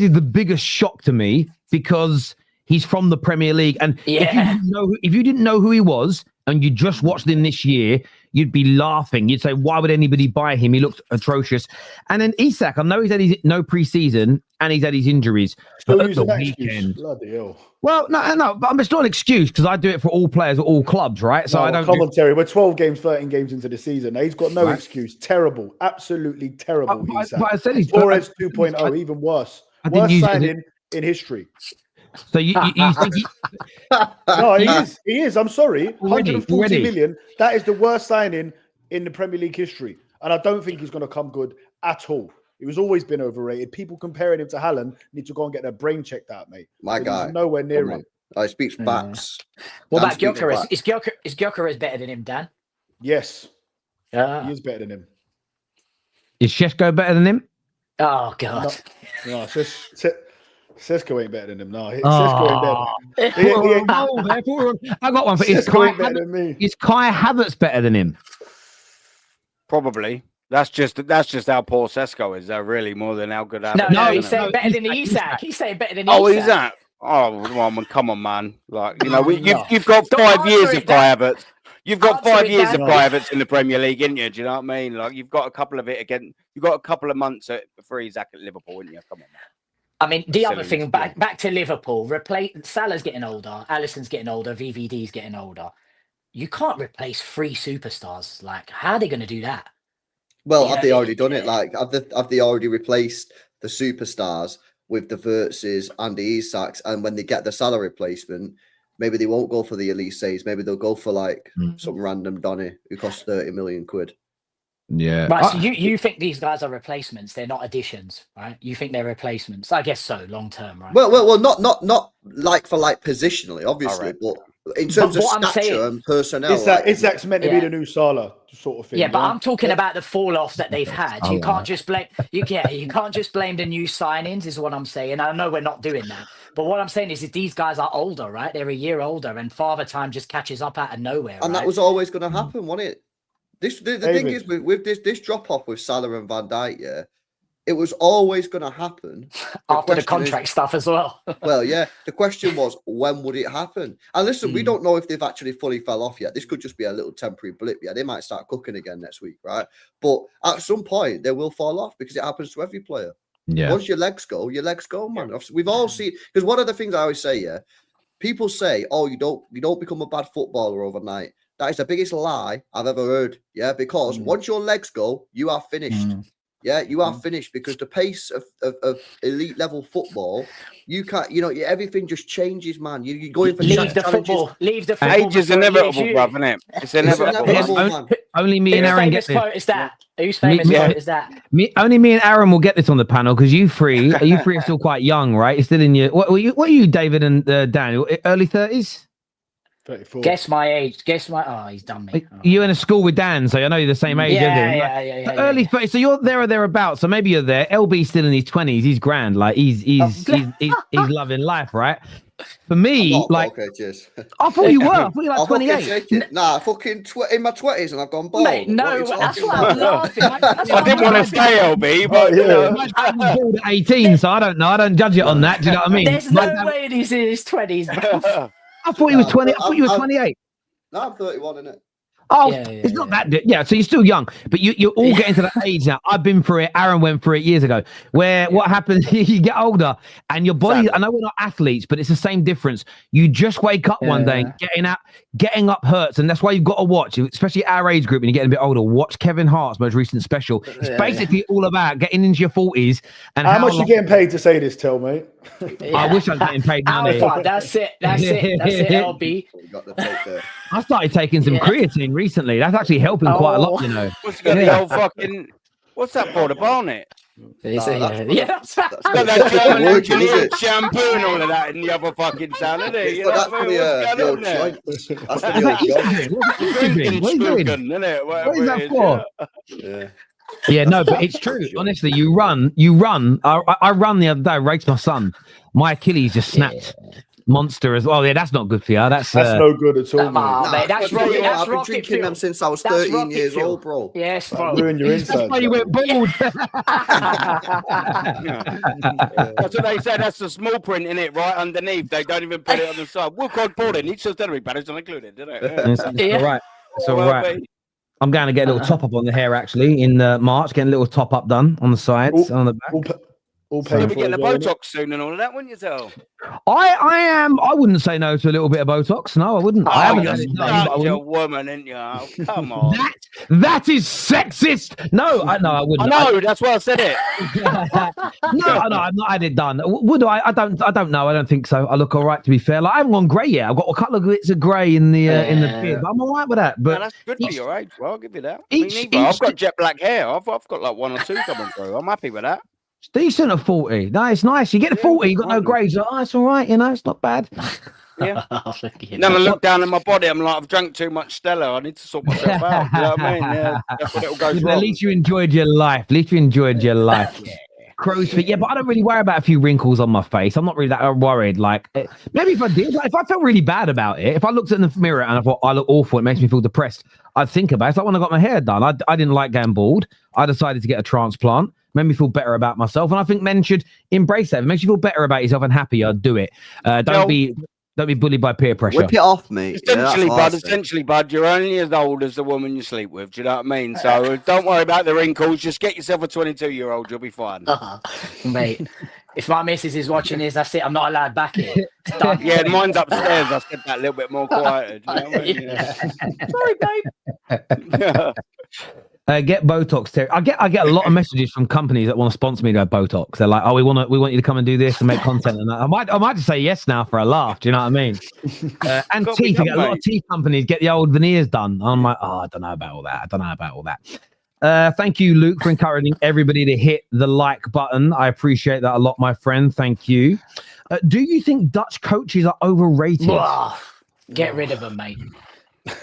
is the biggest shock to me because he's from the Premier League. And if you didn't know who he was and you just watched him this year, you'd be laughing. You'd say, why would anybody buy him? He looked atrocious. And then Isak, I know he's had no pre-season and he's had his injuries. Still but using at the that weekend, excuse. Bloody hell. Well, no, but it's not an excuse because I do it for all players at all clubs, right? So I don't. Come on, Terry. We're 12 games, 13 games into the season. He's got no excuse. Terrible, absolutely terrible. But I said he's Torres 2.0, even worse. Worst signing in history. So you think No, he is. I'm sorry. 140 million. That is the worst signing in the Premier League history. And I don't think he's going to come good at all. He was always been overrated. People comparing him to Haaland need to go and get their brain checked out, mate. My guy. He's nowhere near it. I speak facts. What about Gyökeres? Is Gyökeres better than him, Dan? Yes. He is better than him. Is Šeško better than him? Oh, God. No, Sesko ain't better than him. No, Sesko ain't better. I got one for Sesko ain't better than me. Is Kai Havertz better than him? Probably. That's just how poor Sesko is. They're really more than how good. No, he's saying better than Isak. He's saying better than Isak. Oh, Isak. Oh, well, come on, man. Like, you've got 5 years of Kai Havertz. You've got 5 years of Kai Havertz in the Premier League, ain't you? Do you know what I mean? Like, you've got a couple of it again. You've got a couple of months for Isak at Liverpool, ain't you? Come on, man. I mean, the other thing, back to Liverpool, Salah's getting older, Alisson's getting older, VVD's getting older. You can't replace 3 superstars. Like, how are they going to do that? Well, have they already done it? Like, have they already replaced the superstars with the Wirtzes and the Isaks, and when they get the Salah replacement, maybe they won't go for the Elise's. Maybe they'll go for like some random Donny who costs 30 million quid. Yeah. Right, so you think these guys are replacements? They're not additions, right? You think they're replacements? I guess so, long term, right? Well, not like for like positionally, obviously, but in terms of stature and personnel, Isak's meant to be the new Salah sort of thing. Yeah, but I'm talking about the fall off that they've had. You can't just blame you can't just blame the new signings, is what I'm saying. I know we're not doing that. But what I'm saying is that these guys are older, right? They're a year older, and Father Time just catches up out of nowhere. And that was always going to happen, wasn't it? The thing is with this drop off with Salah and Van Dijk, yeah, it was always going to happen after the contract stuff as well. Well, yeah. The question was, when would it happen? And listen, we don't know if they've actually fully fell off yet. This could just be a little temporary blip. Yeah, they might start cooking again next week, right? But at some point, they will fall off because it happens to every player. Yeah. Once your legs go, man. We've all seen, because one of the things I always say, yeah, people say, "Oh, you don't become a bad footballer overnight." That is the biggest lie I've ever heard. Yeah, because once your legs go, you are finished. Yeah, you are finished, because the pace of elite level football, you can't, everything just changes, man. You're going for leave the football. Age is inevitable, bruv, isn't it? It's inevitable. Man. Only me and Aaron get this. Quote is that? Whose famous quote is that? Only me and Aaron will get this on the panel, because you three are still quite young, right? You're still in your what are you, David and Daniel? Early 30s? 34. Guess my age. He's done me. You're in a school with Dan, so I know you're the same age. Yeah. Early 30s, so you're there or thereabouts. So maybe you're there. LB's still in his 20s. He's grand. Like he's loving life, right? For me, okay, cheers. I thought you were. I thought you were like 28. Nah, fucking in my 20s, and I've gone bald. Mate, no, that's why I'm laughing. I didn't want to say LB, but I was bald at 18, so I don't know. I don't judge it on that. Do you know what I mean? There's no way he's in his 20s, bro. I thought he was 20. I thought you were 28. No, I'm 31, innit? Oh, it's not that. Yeah, so you're still young, but you're all getting to that age now. I've been through it. Aaron went through it years ago, where what happens, you get older and your body, I know we're not athletes, but it's the same difference. You just wake up one day and getting up hurts. And that's why you've got to watch, especially our age group, and you're getting a bit older, watch Kevin Hart's most recent special. It's basically all about getting into your 40s. And how much you getting paid to say this, Tell, mate? I wish I was getting paid money. That's it, LB. I started taking some creatine recently. That's actually helping quite a lot, you know. What's the old fucking? What's that for? The barnet? That's German engineered shampoo and all of that in the other fucking salad. That's for the old joints. That's for the old joints. What is that for? Yeah, no, but it's true. Honestly, you run. I run the other day, raced my son. My Achilles just snapped. Monster as well. Yeah, that's not good for you. That's no good at all. Mate, that's I've been drinking them since I was 13 years old, bro. Yes, bro. Ruin your insides. That's why you went bald. That's what they said. That's the small print in it, right underneath. They don't even put it on the side. We're called boarding. Each salary badge not included, did it? It's all right. It's all right. I'm going to get a little top up on the hair actually in March. Getting a little top up done on the sides, on the back. You'll be getting a Botox soon and all of that, wouldn't you, Tell? I am. I wouldn't say no to a little bit of Botox. No, I wouldn't. I haven't done it. You're a woman, ain't you? Oh, come on. That is sexist. No, I wouldn't. I know. That's why I said it. No, I've not had it done. Would I? I don't know. I don't think so. I look all right, to be fair. Like I haven't gone grey yet. I've got a couple of bits of grey in the beard. But I'm all right with that. But that's good for your age. Well, I'll give you that. I've got jet black hair. I've got like one or two coming through. I'm happy with that. It's decent at 40. No, it's nice. You get to 40, you got no grades. Oh, it's all right. It's not bad. Yeah. Then I look down at my body. I'm like, I've drank too much Stella. I need to sort myself out. You know what I mean? Yeah. That's what it'll go wrong. At least you enjoyed your life. Crow's feet. Yeah, but I don't really worry about a few wrinkles on my face. I'm not really that worried. Like, maybe if I did, if I felt really bad about it, if I looked in the mirror and I thought I look awful, it makes me feel depressed, I'd think about it. It's like when I got my hair done. I didn't like getting bald. I decided to get a transplant. Made me feel better about myself, and I think men should embrace that. If it makes you feel better about yourself and happier, do it. Don't be bullied by peer pressure. Whip it off, mate. Essentially, bud, you're only as old as the woman you sleep with. Do you know what I mean? So don't worry about the wrinkles. Just get yourself a 22-year-old. You'll be fine. Mate, if my missus is watching this, that's it. I'm not allowed back here. Yeah, mine's upstairs. I said that a little bit more quieter. Do you know what I mean? Sorry, babe. Get Botox, Terry. I get a lot of messages from companies that want to sponsor me to have Botox. They're like, "Oh, we want you to come and do this and make content." And I might just say yes now for a laugh. Do you know what I mean? And Gotta be teeth. I done, get a lot of mate. teeth companies get the old veneers done. I'm like, oh, I don't know about all that. Thank you, Luke, for encouraging everybody to hit the like button. I appreciate that a lot, my friend. Thank you. Do you think Dutch coaches are overrated? Get rid of them, mate.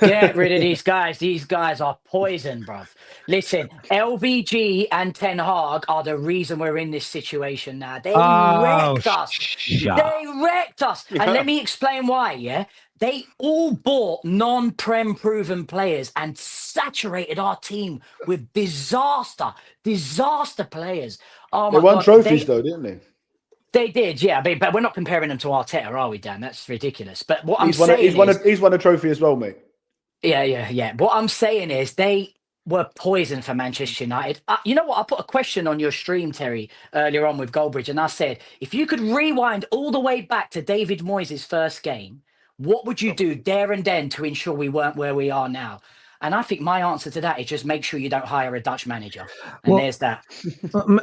Get rid of these guys. These guys are poison, bruv. Listen, LVG and Ten Hag are the reason we're in this situation now. They wrecked us. They wrecked us. And let me explain why, yeah? They all bought non-prem proven players and saturated our team with disaster players. Oh my They won God. trophies though, didn't they? They did, yeah. But we're not comparing them to Arteta, are we, Dan? That's ridiculous. But what He's I'm saying he's won a trophy as well, mate. Yeah. What I'm saying is they were poison for Manchester United. You know what? I put a question on your stream, Terry, earlier on with Goldbridge, and I said, if you could rewind all the way back to David Moyes' first game, what would you do there and then to ensure we weren't where we are now? And I think my answer to that is just make sure you don't hire a Dutch manager. And there's that.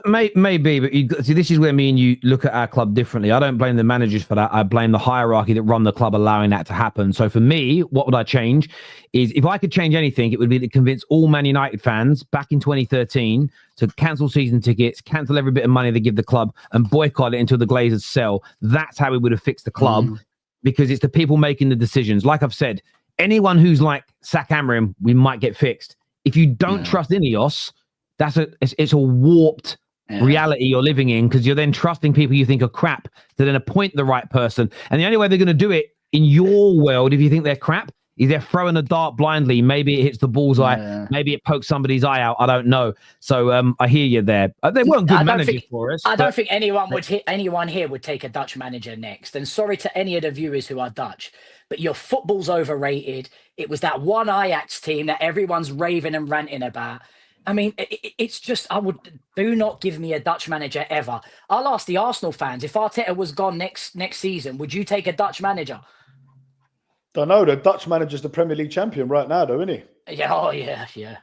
Maybe, but see, this is where me and you look at our club differently. I don't blame the managers for that. I blame the hierarchy that run the club allowing that to happen. So for me, what would I change is if I could change anything, it would be to convince all Man United fans back in 2013 to cancel season tickets, cancel every bit of money they give the club and boycott it until the Glazers sell. That's how we would have fixed the club because it's the people making the decisions. Like I've said, anyone who's like sack Amorim, we might get fixed. If you don't trust Ineos, it's a warped reality you're living in because you're then trusting people you think are crap to then appoint the right person. And the only way they're going to do it in your world, if you think they're crap, is they're throwing a dart blindly. Maybe it hits the bullseye. Maybe it pokes somebody's eye out. I don't know. So I hear you there. They weren't good managers for us. I don't think anyone here would take a Dutch manager next. And sorry to any of the viewers who are Dutch, but your football's overrated. It was that one Ajax team that everyone's raving and ranting about. I mean, it's just, do not give me a Dutch manager ever. I'll ask the Arsenal fans, if Arteta was gone next season, would you take a Dutch manager? Don't know. The Dutch manager's the Premier League champion right now, though, isn't he? Yeah.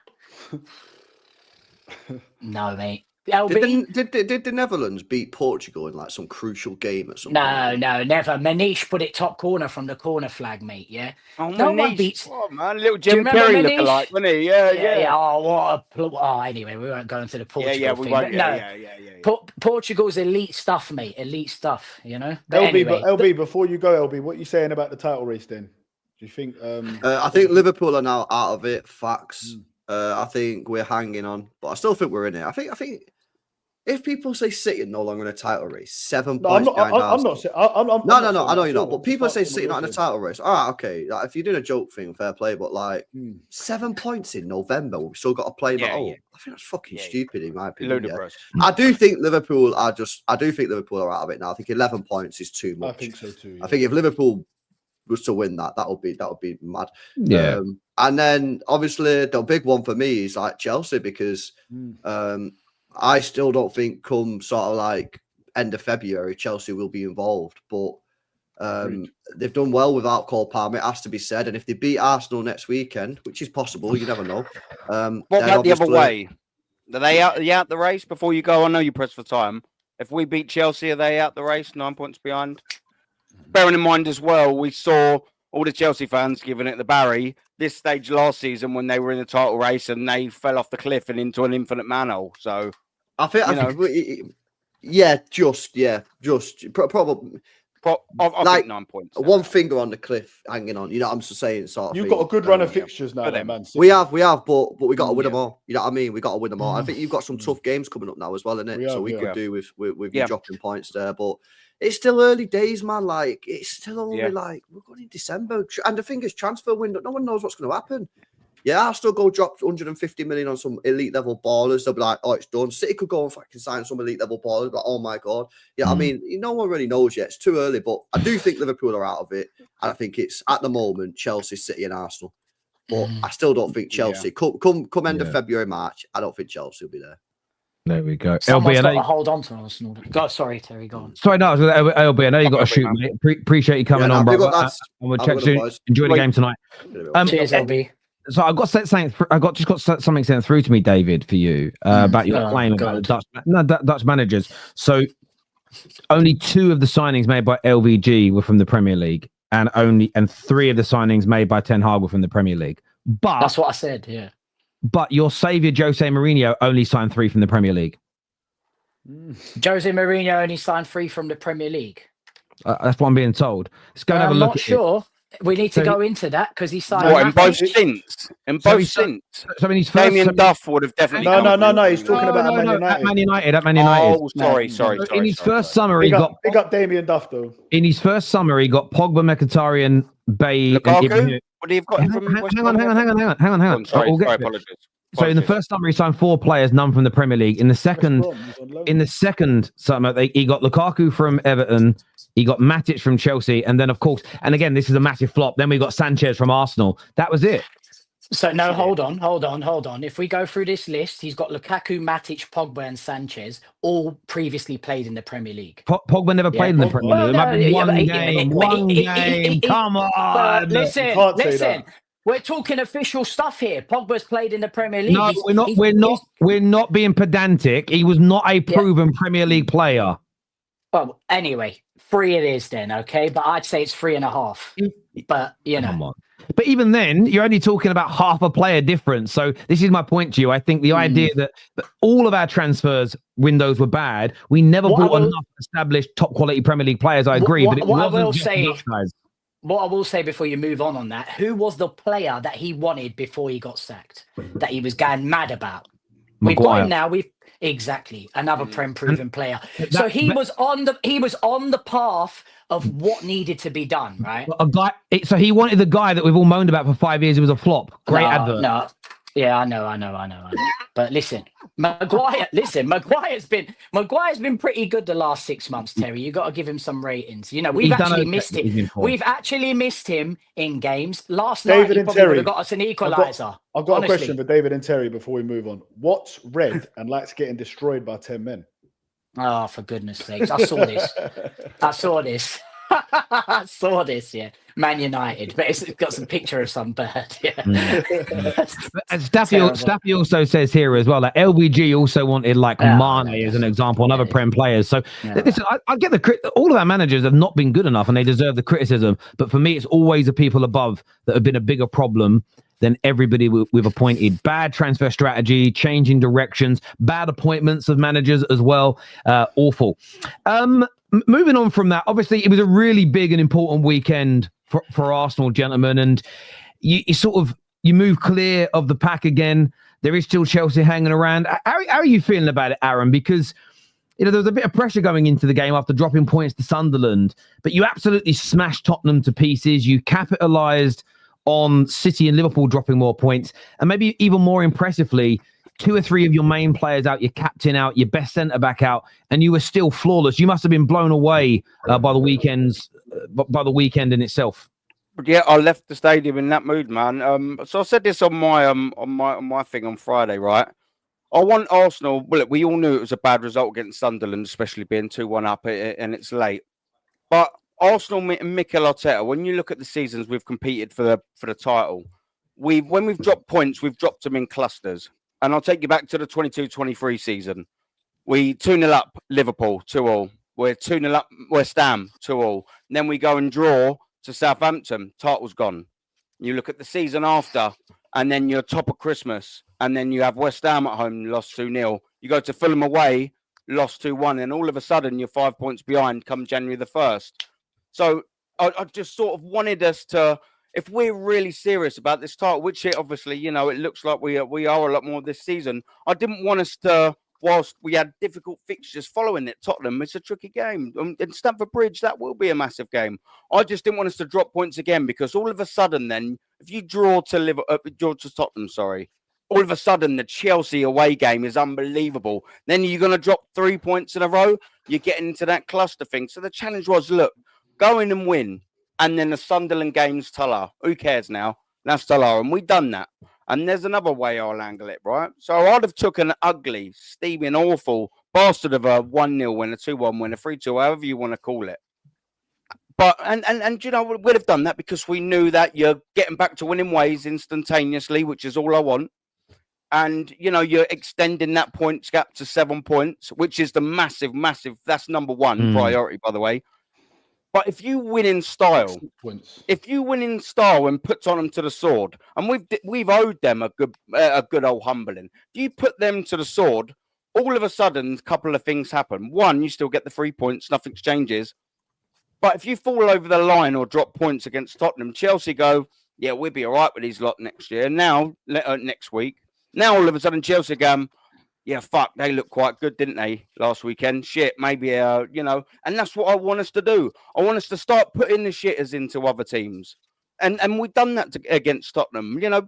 No, mate. LB? Did the Netherlands beat Portugal in like some crucial game or something? No, never. Manish put it top corner from the corner flag, mate. Yeah. Oh, no Manish. one beats. Oh man, little Jim Carrey lookalike, wasn't he? Yeah. Oh, anyway, we won't go into the Portugal thing. Yeah. Portugal's elite stuff, mate. Elite stuff. You know. But LB, before you go, LB, what are you saying about the title race then? Do you think? I think Liverpool are now out of it. Facts. I think we're hanging on, but I still think we're in it. I think if people say City are no longer in a title race, 7 points behind Arsenal. No, I know you're not. But people say City not in a title race. All right, okay. Like, if you're doing a joke thing, fair play. But like 7 points in November, we've still got to play. I think that's fucking stupid in my opinion. Ludicrous. I do think Liverpool are out of it now. I think 11 points is too much. I think so too. Yeah. I think if Liverpool was to win that would be mad. Yeah. And then obviously the big one for me is like Chelsea because I still don't think come sort of like end of February Chelsea will be involved. But they've done well without Cole Palmer, it has to be said. And if they beat Arsenal next weekend, which is possible, you never know. What about the other way? Are they out the race before you go? I know you press for time. If we beat Chelsea, are they out the race? 9 points behind. Bearing in mind as well, we saw all the Chelsea fans giving it the Barry this stage last season when they were in the title race and they fell off the cliff and into an infinite manhole. So I think probably. I think 9 points. One finger on the cliff, hanging on. You know what I'm saying? You've got a good run of fixtures now, man. We have, but we got to win them all. You know what I mean? We got to win them all. I think you've got some tough games coming up now as well, innit? So we could do with you dropping points there, but it's still early days, man. Like it's still only like we're going in December, and the thing is, transfer window. No one knows what's going to happen. Yeah, I'll still go drop 150 million on some elite level ballers. They'll be like, oh, it's done. City could go and fucking sign some elite level ballers. Like, oh my God. Yeah, I mean, no one really knows yet. It's too early, but I do think Liverpool are out of it. And I think it's at the moment Chelsea, City, and Arsenal. But I still don't think Chelsea. Come end of February, March, I don't think Chelsea will be there. There we go. Someone's got to hold on to Arsenal. Sorry, Terry, go on. Sorry, no, LB, I know you got to shoot, mate. Appreciate you coming on, bro. And we'll check soon. Enjoy the game tonight. Cheers, LB. So I got something. I got something sent through to me, David, for you about your claim about the Dutch managers. So only 2 of the signings made by LVG were from the Premier League, and 3 of the signings made by Ten Hag were from the Premier League. But that's what I said. Yeah. But your savior Jose Mourinho only signed 3 from the Premier League. Jose Mourinho only signed 3 from the Premier League. That's what I'm being told. Let's go and have a look. I'm not sure. We need to go into that because he signed. What, in both stints? In both stints. So in his first, Damien Duff would have definitely. No. He's talking about Man United. At Man United. At Man United. Oh, sorry. In his first summer, he got big up Damien Duff though. In his first summer, he got Pogba, Mkhitaryan, Bay. Lukaku? Would he have got him from hang on. Sorry, apologies. So in the first summer, he signed 4 players, none from the Premier League. In the second summer, he got Lukaku from Everton, he got Matic from Chelsea, and then of course, and again, this is a massive flop. Then we got Sanchez from Arsenal. That was it. So no, hold on. If we go through this list, he's got Lukaku, Matic, Pogba, and Sanchez, all previously played in the Premier League. Pogba never played in the Premier League. One game. Come on. Listen. We're talking official stuff here. Pogba's played in the Premier League. No, we're not being pedantic. He was not a proven Premier League player. Well, anyway, 3 it is then, okay? But I'd say it's 3.5. But Come on. But even then, you're only talking about half a player difference. So this is my point to you. I think the idea that all of our transfers windows were bad. We never bought enough established top quality Premier League players. I agree. But what I will say before you move on that, who was the player that he wanted before he got sacked, that he was going mad about? We've got him now. Exactly another proven player. So he was on the path of what needed to be done, right? So he wanted the guy that we've all moaned about for 5 years. It was a flop. Great advert. No. Yeah, I know. But listen, Maguire's been pretty good the last 6 months, Terry. You got to give him some ratings. You know, we've actually missed him. We've actually missed him in games. Last night, he probably would have got us an equaliser. I've got a question for David and Terry before we move on. What's red and lights getting destroyed by 10 men? Oh, for goodness sakes. I saw this. I saw this, yeah. Man United, but it's got some picture of some bird. Yeah. And Staffy also says here as well that LVG also wanted Mane as an example, another Prem players. So listen, I get all of our managers have not been good enough and they deserve the criticism. But for me, it's always the people above that have been a bigger problem than everybody we've appointed. Bad transfer strategy, changing directions, bad appointments of managers as well. Awful. Moving on from that, obviously, it was a really big and important weekend for Arsenal, gentlemen. And you move clear of the pack again. There is still Chelsea hanging around. How are you feeling about it, Aaron? Because there was a bit of pressure going into the game after dropping points to Sunderland, but you absolutely smashed Tottenham to pieces. You capitalised on City and Liverpool dropping more points, and maybe even more impressively, 2 or 3 of your main players out, your captain out, your best centre-back out, and you were still flawless. You must have been blown away by the weekend in itself. Yeah, I left the stadium in that mood, man. So I said this on my thing on Friday, right? I want Arsenal. Well, look, we all knew it was a bad result against Sunderland, especially being 2-1 up, and it's late. But Arsenal and Mikel Arteta, when you look at the seasons we've competed for the title, when we've dropped points, we've dropped them in clusters. And I'll take you back to the 22-23 season. We 2-0 up Liverpool, 2-2. We're 2-0 up West Ham, 2-2. And then we go and draw to Southampton. Title's gone. You look at the season after, and then you're top of Christmas. And then you have West Ham at home, lost 2-0. You go to Fulham away, lost 2-1. And all of a sudden, you're 5 points behind come January the 1st. So I just sort of wanted us to... If we're really serious about this title, which it obviously, it looks like we are a lot more this season. I didn't want us to, whilst we had difficult fixtures following it, Tottenham, it's a tricky game. And Stamford Bridge, that will be a massive game. I just didn't want us to drop points again because all of a sudden then, if you draw to Tottenham, all of a sudden the Chelsea away game is unbelievable. Then you're going to drop 3 points in a row. You're getting into that cluster thing. So the challenge was, look, go in and win. And then the Sunderland game's Salah. Who cares now? That's Salah. And we've done that. And there's another way I'll angle it, right? So I'd have took an ugly, steaming, awful bastard of a 1-0 win, a 2-1 win, a 3-2, however you want to call it. But and you know, we'd have done that because we knew that you're getting back to winning ways instantaneously, which is all I want. And you know, you're extending that points gap to 7 points, which is the massive. That's number one priority, by the way. But if you win in style, and put Tottenham to the sword, and we've owed them a good old humbling. If you put them to the sword, all of a sudden, a couple of things happen. One, you still get the 3 points, nothing changes. But if you fall over the line or drop points against Tottenham, Chelsea go, yeah, we'll be all right with these lot next year. Now, next week. Now, all of a sudden, Chelsea go, yeah, fuck, they looked quite good, didn't they, last weekend? Shit, maybe, you know, and that's what I want us to do. I want us to start putting the shitters into other teams. And we've done that against Tottenham. You know,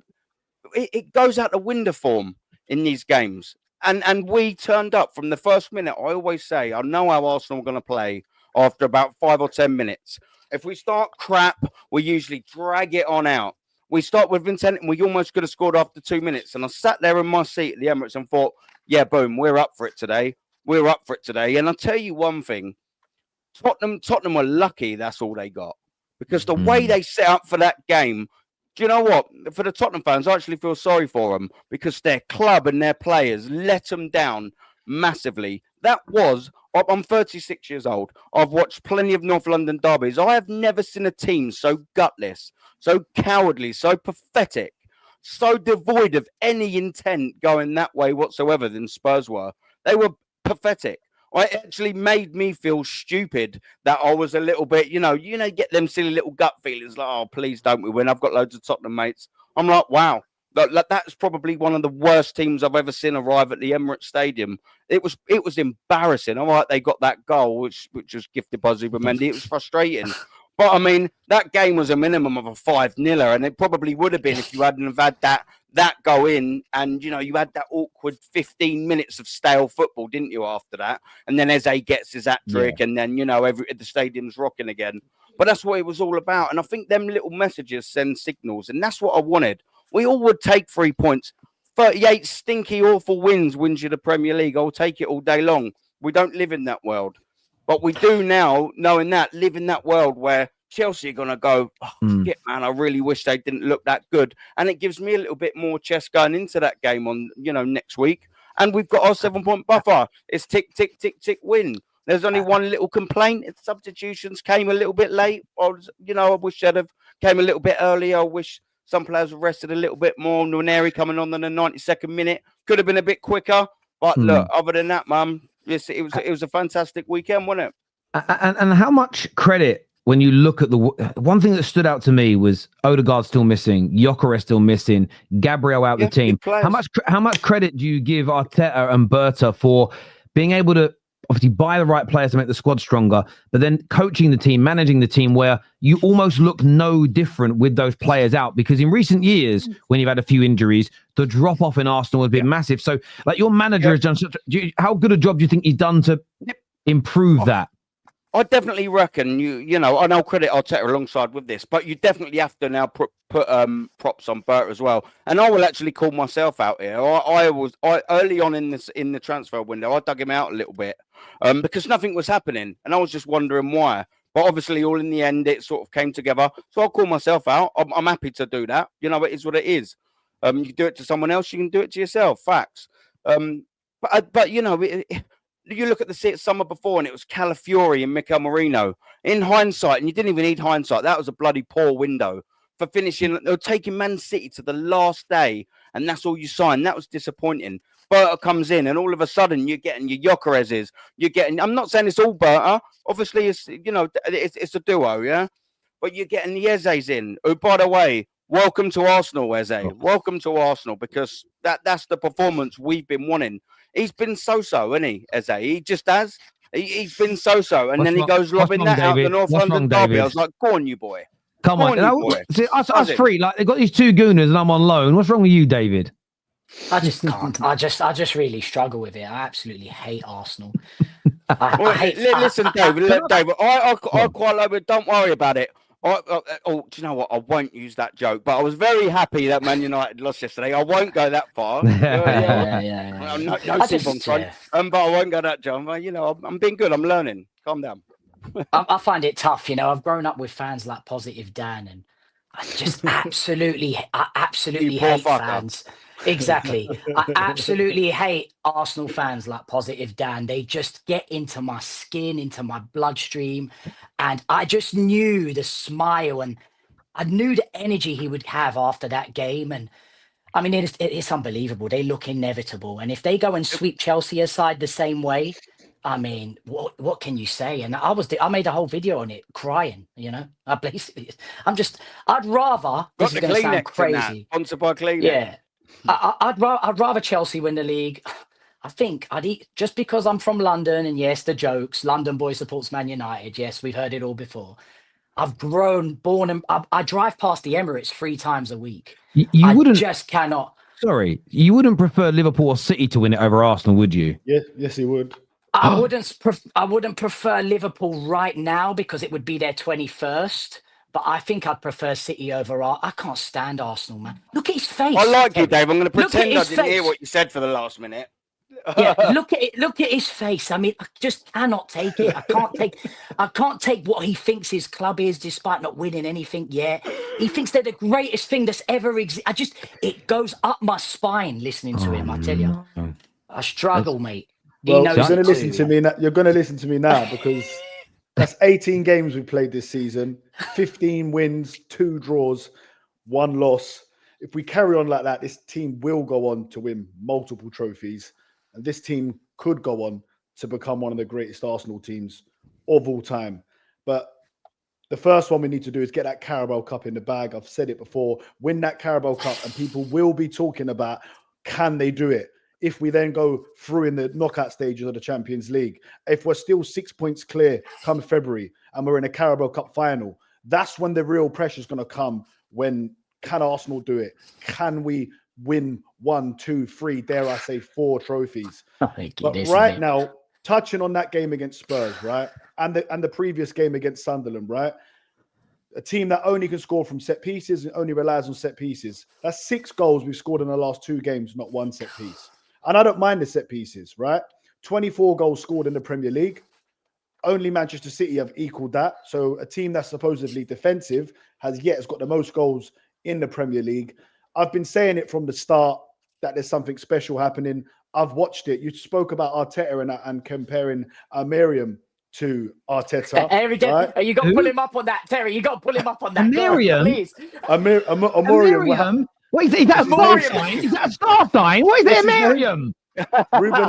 it goes out the window form in these games. And we turned up from the first minute. I always say, I know how Arsenal are going to play after about 5 or 10 minutes. If we start crap, we usually drag it on out. We start with Vincent, and we almost could have scored after 2 minutes. And I sat there in my seat at the Emirates and thought, yeah, boom, we're up for it today. We're up for it today. And I'll tell you one thing. Tottenham were lucky that's all they got. Because the way they set up for that game, do you know what? For the Tottenham fans, I actually feel sorry for them because their club and their players let them down massively. I'm 36 years old. I've watched plenty of North London derbies. I have never seen a team so gutless, so cowardly, so pathetic, so devoid of any intent going that way whatsoever than Spurs were. They were pathetic. It actually made me feel stupid that I was a little bit, you know, get them silly little gut feelings like, oh, please don't we win? I've got loads of Tottenham mates. I'm like, wow, that's probably one of the worst teams I've ever seen arrive at the Emirates Stadium. It was embarrassing. All right, they got that goal, which was gifted by Zubimendi. It was frustrating. But, I mean, that game was a minimum of a 5-0, and it probably would have been if you hadn't have had that go in and, you know, you had that awkward 15 minutes of stale football, didn't you, after that? And then Eze gets his hat-trick, and then, you know, the stadium's rocking again. But that's what it was all about. And I think them little messages send signals, and that's what I wanted. We all would take 3 points. 38 stinky, awful wins you the Premier League. I'll take it all day long. We don't live in that world. But we do now, knowing that, live in that world where Chelsea are going to go, shit, man, I really wish they didn't look that good. And it gives me a little bit more chest going into that game on, you know, next week. And we've got our 7-point buffer. It's tick, tick, tick, tick, win. There's only one little complaint. It's substitutions came a little bit late. Or, you know, I wish they'd have came a little bit earlier. I wish some players were rested a little bit more. Nwaneri coming on in the 92nd minute. Could have been a bit quicker. But look, other than that, yes, it was a fantastic weekend, wasn't it? And how much credit, when you look at the one thing that stood out to me was Odegaard still missing, Gyökeres still missing, Gabriel out the team. How much credit do you give Arteta and Berta for being able to obviously buy the right players to make the squad stronger, but then coaching the team, managing the team where you almost look no different with those players out? Because in recent years, when you've had a few injuries, the drop off in Arsenal has been massive. So, like, your manager has done how good a job do you think he's done to improve that? I definitely reckon you know, and I'll credit Arteta alongside with this, but you definitely have to now put props on Berta as well. And I will actually call myself out here. I early on in the transfer window, I dug him out a little bit because nothing was happening, and I was just wondering why. But obviously, all in the end, it sort of came together. So I'll call myself out. I'm happy to do that. You know, it is what it is. You can do it to someone else. You can do it to yourself. Facts. But you know. You look at the summer before, and it was Calafiori and Mikel Merino. In hindsight, and you didn't even need hindsight, that was a bloody poor window for finishing. They were taking Man City to the last day, and that's all you signed. That was disappointing. Berta comes in, and all of a sudden, you're getting your Gyökereses. You're getting. I'm not saying it's all Berta. Obviously, it's it's a duo, yeah. But you're getting the Eze's in. Oh, by the way, welcome to Arsenal, Eze. Welcome to Arsenal, because that's the performance we've been wanting. He's been so-so, isn't he, Eze? He just has. He's been so-so. And then he goes lobbing that out the North London derby. I was like, go on, you boy. Come on. See, us three, like, they've got these two gooners and I'm on loan. What's wrong with you, David? I just can't. I just really struggle with it. I absolutely hate Arsenal. Listen, David, I quite like it. Don't worry about it. Do you know what? I won't use that joke, but I was very happy that Man United lost yesterday. I won't go that far. No, but I won't go that, John. You know, I'm being good. I'm learning. Calm down. I find it tough. You know, I've grown up with fans like Positive Dan, and I just absolutely You poor hate fucker. fans. Exactly. I absolutely hate Arsenal fans like Positive Dan. They just get into my skin, into my bloodstream. And I just knew the smile and I knew the energy he would have after that game. And I mean, it's unbelievable. They look inevitable. And if they go and sweep Chelsea aside the same way, I mean, what can you say? And I made a whole video on it, crying. You know, I'd rather. Got This the is going to sound Kleenex in that. crazy. Sponsored by Kleenex. Yeah, I'd rather Chelsea win the league. I think I'd eat just because I'm from London, and yes, the jokes. London boy supports Man United. Yes, we've heard it all before. I've born, and I drive past the Emirates 3 times a week. You wouldn't just cannot. Sorry, you wouldn't prefer Liverpool or City to win it over Arsenal, would you? Yes, he would. I wouldn't prefer Liverpool right now because it would be their 21st. But I think I'd prefer City over. I can't stand Arsenal, man. Look at his face. I like you, Kevin. Dave. I'm going to Look at pretend I his didn't hear face. what you said for the last minute. Yeah, look at it. Look at his face. I mean, I just cannot take it. I can't take what he thinks his club is, despite not winning anything yet. He thinks they're the greatest thing that's ever existed. it goes up my spine listening to him. I tell you, I struggle, mate. Well, knows you're going it to listen too, to me now. You're going to listen to me now because that's 18 games we played this season, 15 wins, 2 draws, 1 loss. If we carry on like that, this team will go on to win multiple trophies. And this team could go on to become one of the greatest Arsenal teams of all time. But the first one we need to do is get that Carabao Cup in the bag. I've said it before. Win that Carabao Cup and people will be talking about, can they do it? If we then go through in the knockout stages of the Champions League, if we're still 6 points clear come February and we're in a Carabao Cup final, that's when the real pressure is going to come. When can Arsenal do it? Can we win 1, 2, 3, dare I say 4 trophies? But right now, touching on that game against Spurs, right? And the previous game against Sunderland, right? A team that only can score from set pieces and only relies on set pieces. That's 6 goals we've scored in the last 2 games, not 1 set piece. And I don't mind the set pieces, right? 24 goals scored in the Premier League. Only Manchester City have equaled that. So a team that's supposedly defensive has got the most goals in the Premier League. I've been saying it from the start that there's something special happening. I've watched it. You spoke about Arteta and comparing Amorim to Arteta. Right? You got to pull him up on that, Terry. You got to pull him up on that. Amorim? Please. Amorim. What is that? A star sign? Is that a star sign? What is it, Amorim? Ruben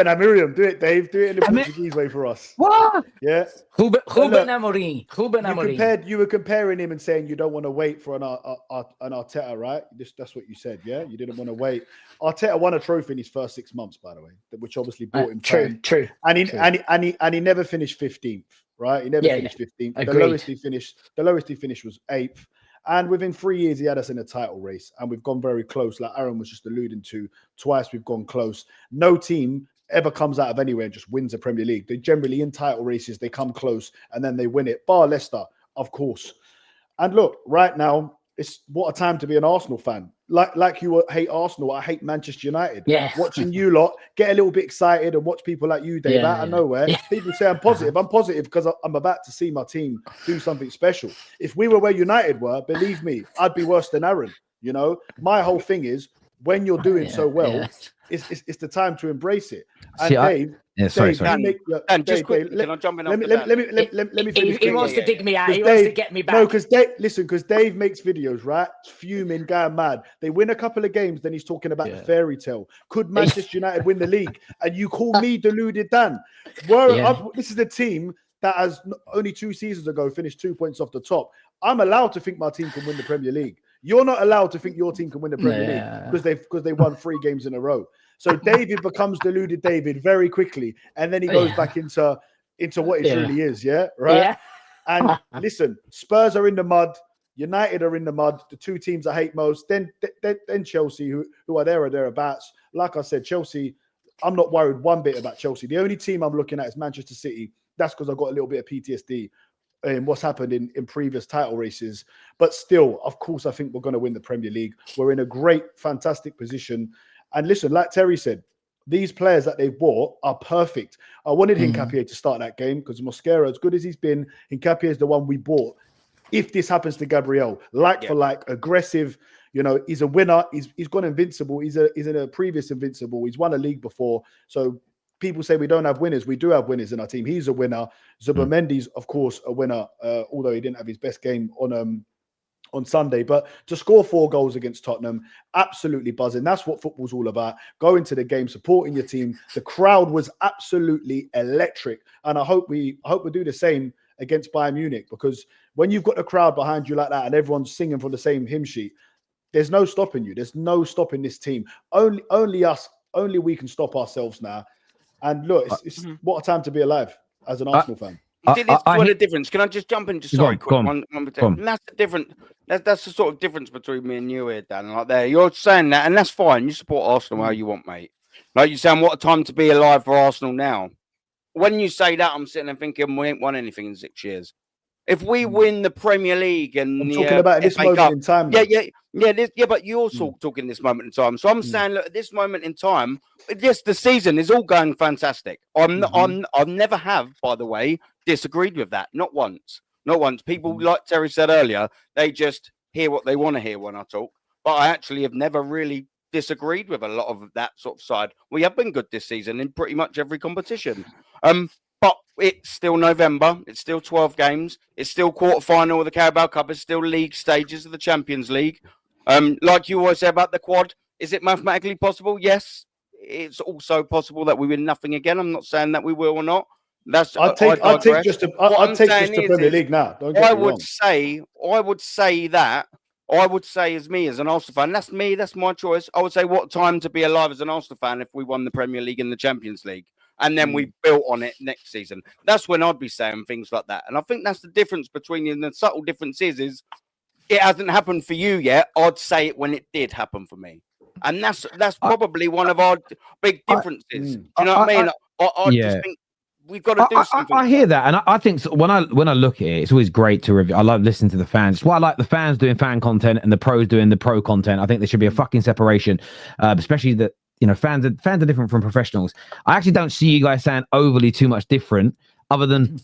Amorim. Do it, Dave. Do it in the Portuguese way for us. What? Yeah. Ruben Amorim. You were comparing him and saying you don't want to wait for an Arteta, right? That's what you said, yeah? You didn't want to wait. Arteta won a trophy in his first 6 months, by the way, which obviously brought him fame. True. And he never finished 15th, right? He never finished 15th. The lowest he finished was 8th. And within 3 years, he had us in a title race. And we've gone very close, like Aaron was just alluding to. Twice we've gone close. No team ever comes out of anywhere and just wins the Premier League. They generally, in title races, they come close and then they win it. Bar Leicester, of course. And look, right now, it's what a time to be an Arsenal fan. Like you hate Arsenal, I hate Manchester United. Yeah. Watching you lot get a little bit excited and watch people like you, Dave, out of nowhere. Yeah. People say I'm positive. I'm positive because I'm about to see my team do something special. If we were where United were, believe me, I'd be worse than Aaron. You know, my whole thing is when you're doing so well, it's the time to embrace it. And see, Dave, sorry. Dan, just quick, can I jump in? Let me finish. He wants to dig me out. He wants to get me back. No, because Dave makes videos, right? Fuming, going mad. They win a couple of games, then he's talking about the fairy tale. Could Manchester United win the league? And you call me deluded, Dan? This is a team that has only 2 seasons ago finished 2 points off the top. I'm allowed to think my team can win the Premier League. You're not allowed to think your team can win the Premier League because they won 3 games in a row. So David becomes deluded David very quickly, and then he goes back into what he truly is. Yeah, right. Yeah. And listen, Spurs are in the mud. United are in the mud. The 2 teams I hate most. Then Chelsea, who are there or thereabouts. Like I said, Chelsea. I'm not worried one bit about Chelsea. The only team I'm looking at is Manchester City. That's because I've got a little bit of PTSD. What's happened in previous title races. But still, of course, I think we're going to win the Premier League. We're in a great, fantastic position. And listen, like Terry said, these players that they've bought are perfect. I wanted Hincapié to start that game because Mosquera, as good as he's been, Hincapié is the one we bought. If this happens to Gabriel, for like, aggressive, he's a winner. He's gone invincible. He's in a previous invincible. He's won a league before. So people say we don't have winners. We do have winners in our team. He's a winner. Zubimendi's, of course, a winner, although he didn't have his best game on Sunday. But to score 4 goals against Tottenham, absolutely buzzing. That's what football's all about. Going to the game, supporting your team. The crowd was absolutely electric. And I hope we do the same against Bayern Munich, because when you've got a crowd behind you like that and everyone's singing from the same hymn sheet, there's no stopping you. There's no stopping this team. Only us, only we can stop ourselves now. And look, it's what a time to be alive as an Arsenal fan. This is what the difference. Can I just jump in? Just sorry, quick one. That's the difference. That's the sort of difference between me and you here, Dan. Like there, you're saying that, and that's fine. You support Arsenal how you want, mate. Like you're saying, what a time to be alive for Arsenal now. When you say that, I'm sitting there thinking we ain't won anything in 6 years. If we win the Premier League and I'm talking about this moment in time. But you're also talking this moment in time. So I'm saying, look, at this moment in time, yes, the season is all going fantastic. I never have, by the way, disagreed with that. Not once. Not once. People, like Terry said earlier, they just hear what they want to hear when I talk. But I actually have never really disagreed with a lot of that sort of side. We have been good this season in pretty much every competition. But it's still November. It's still 12 games. It's still quarterfinal of the Carabao Cup. It's still league stages of the Champions League. Like you always say about the quad, is it mathematically possible? Yes. It's also possible that we win nothing again. I'm not saying that we will or not. I'd take just the Premier League now. I would say as me as an Arsenal fan, that's me, that's my choice. I would say what time to be alive as an Arsenal fan if we won the Premier League and the Champions League. And then we built on it next season. That's when I'd be saying things like that. And I think that's the difference between you. And the subtle difference is it hasn't happened for you yet. I'd say it when it did happen for me. And that's probably one of our big differences. Do you know what I mean? I just think we've got to do something. I hear that. And I think when I look at it, it's always great to review. I love listening to the fans. It's why I like the fans doing fan content and the pros doing the pro content. I think there should be a fucking separation, especially that. Fans are different from professionals. I actually don't see you guys saying overly too much different, other than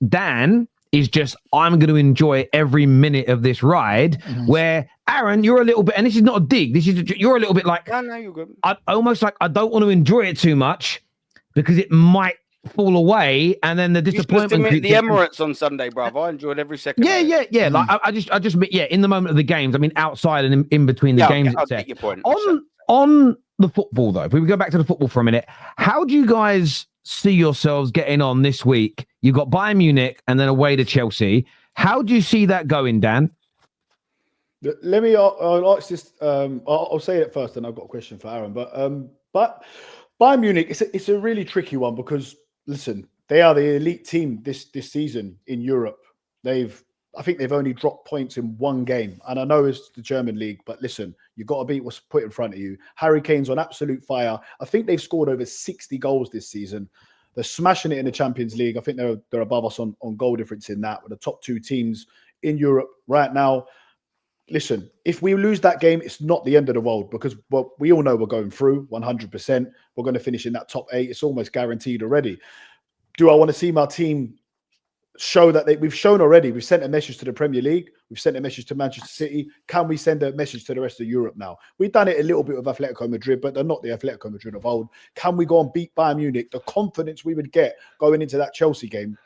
Dan is just, I'm going to enjoy every minute of this ride. Where Aaron, you're a little bit, and this is not a dig. You're a little bit like, no, you're good. Almost like I don't want to enjoy it too much because it might fall away, and then the disappointment. The Emirates on Sunday, bruv. I enjoyed every second. Yeah. Like I just, in the moment of the games. I mean, outside and in between the games. I'll take your point. On the football, though, if we go back to the football for a minute, how do you guys see yourselves getting on this week? You've got Bayern Munich and then away to Chelsea. How do you see that going, Dan? Let me I'll ask this. I'll say it first, and I've got a question for Aaron. But Bayern Munich, it's a really tricky one because listen, they are the elite team this season in Europe. I think they've only dropped points in one game. And I know it's the German league, but listen, you've got to beat what's put in front of you. Harry Kane's on absolute fire. I think they've scored over 60 goals this season. They're smashing it in the Champions League. I think they're above us on goal difference in that. We're the top 2 teams in Europe right now. Listen, if we lose that game, it's not the end of the world because we all know we're going through 100%. We're going to finish in that top 8. It's almost guaranteed already. Do I want to see my team show that we've shown already? We've sent a message to the Premier League. We've sent a message to Manchester City. Can we send a message to the rest of Europe now? We've done it a little bit with Atletico Madrid, but they're not the Atletico Madrid of old. Can we go and beat Bayern Munich? The confidence we would get going into that Chelsea game.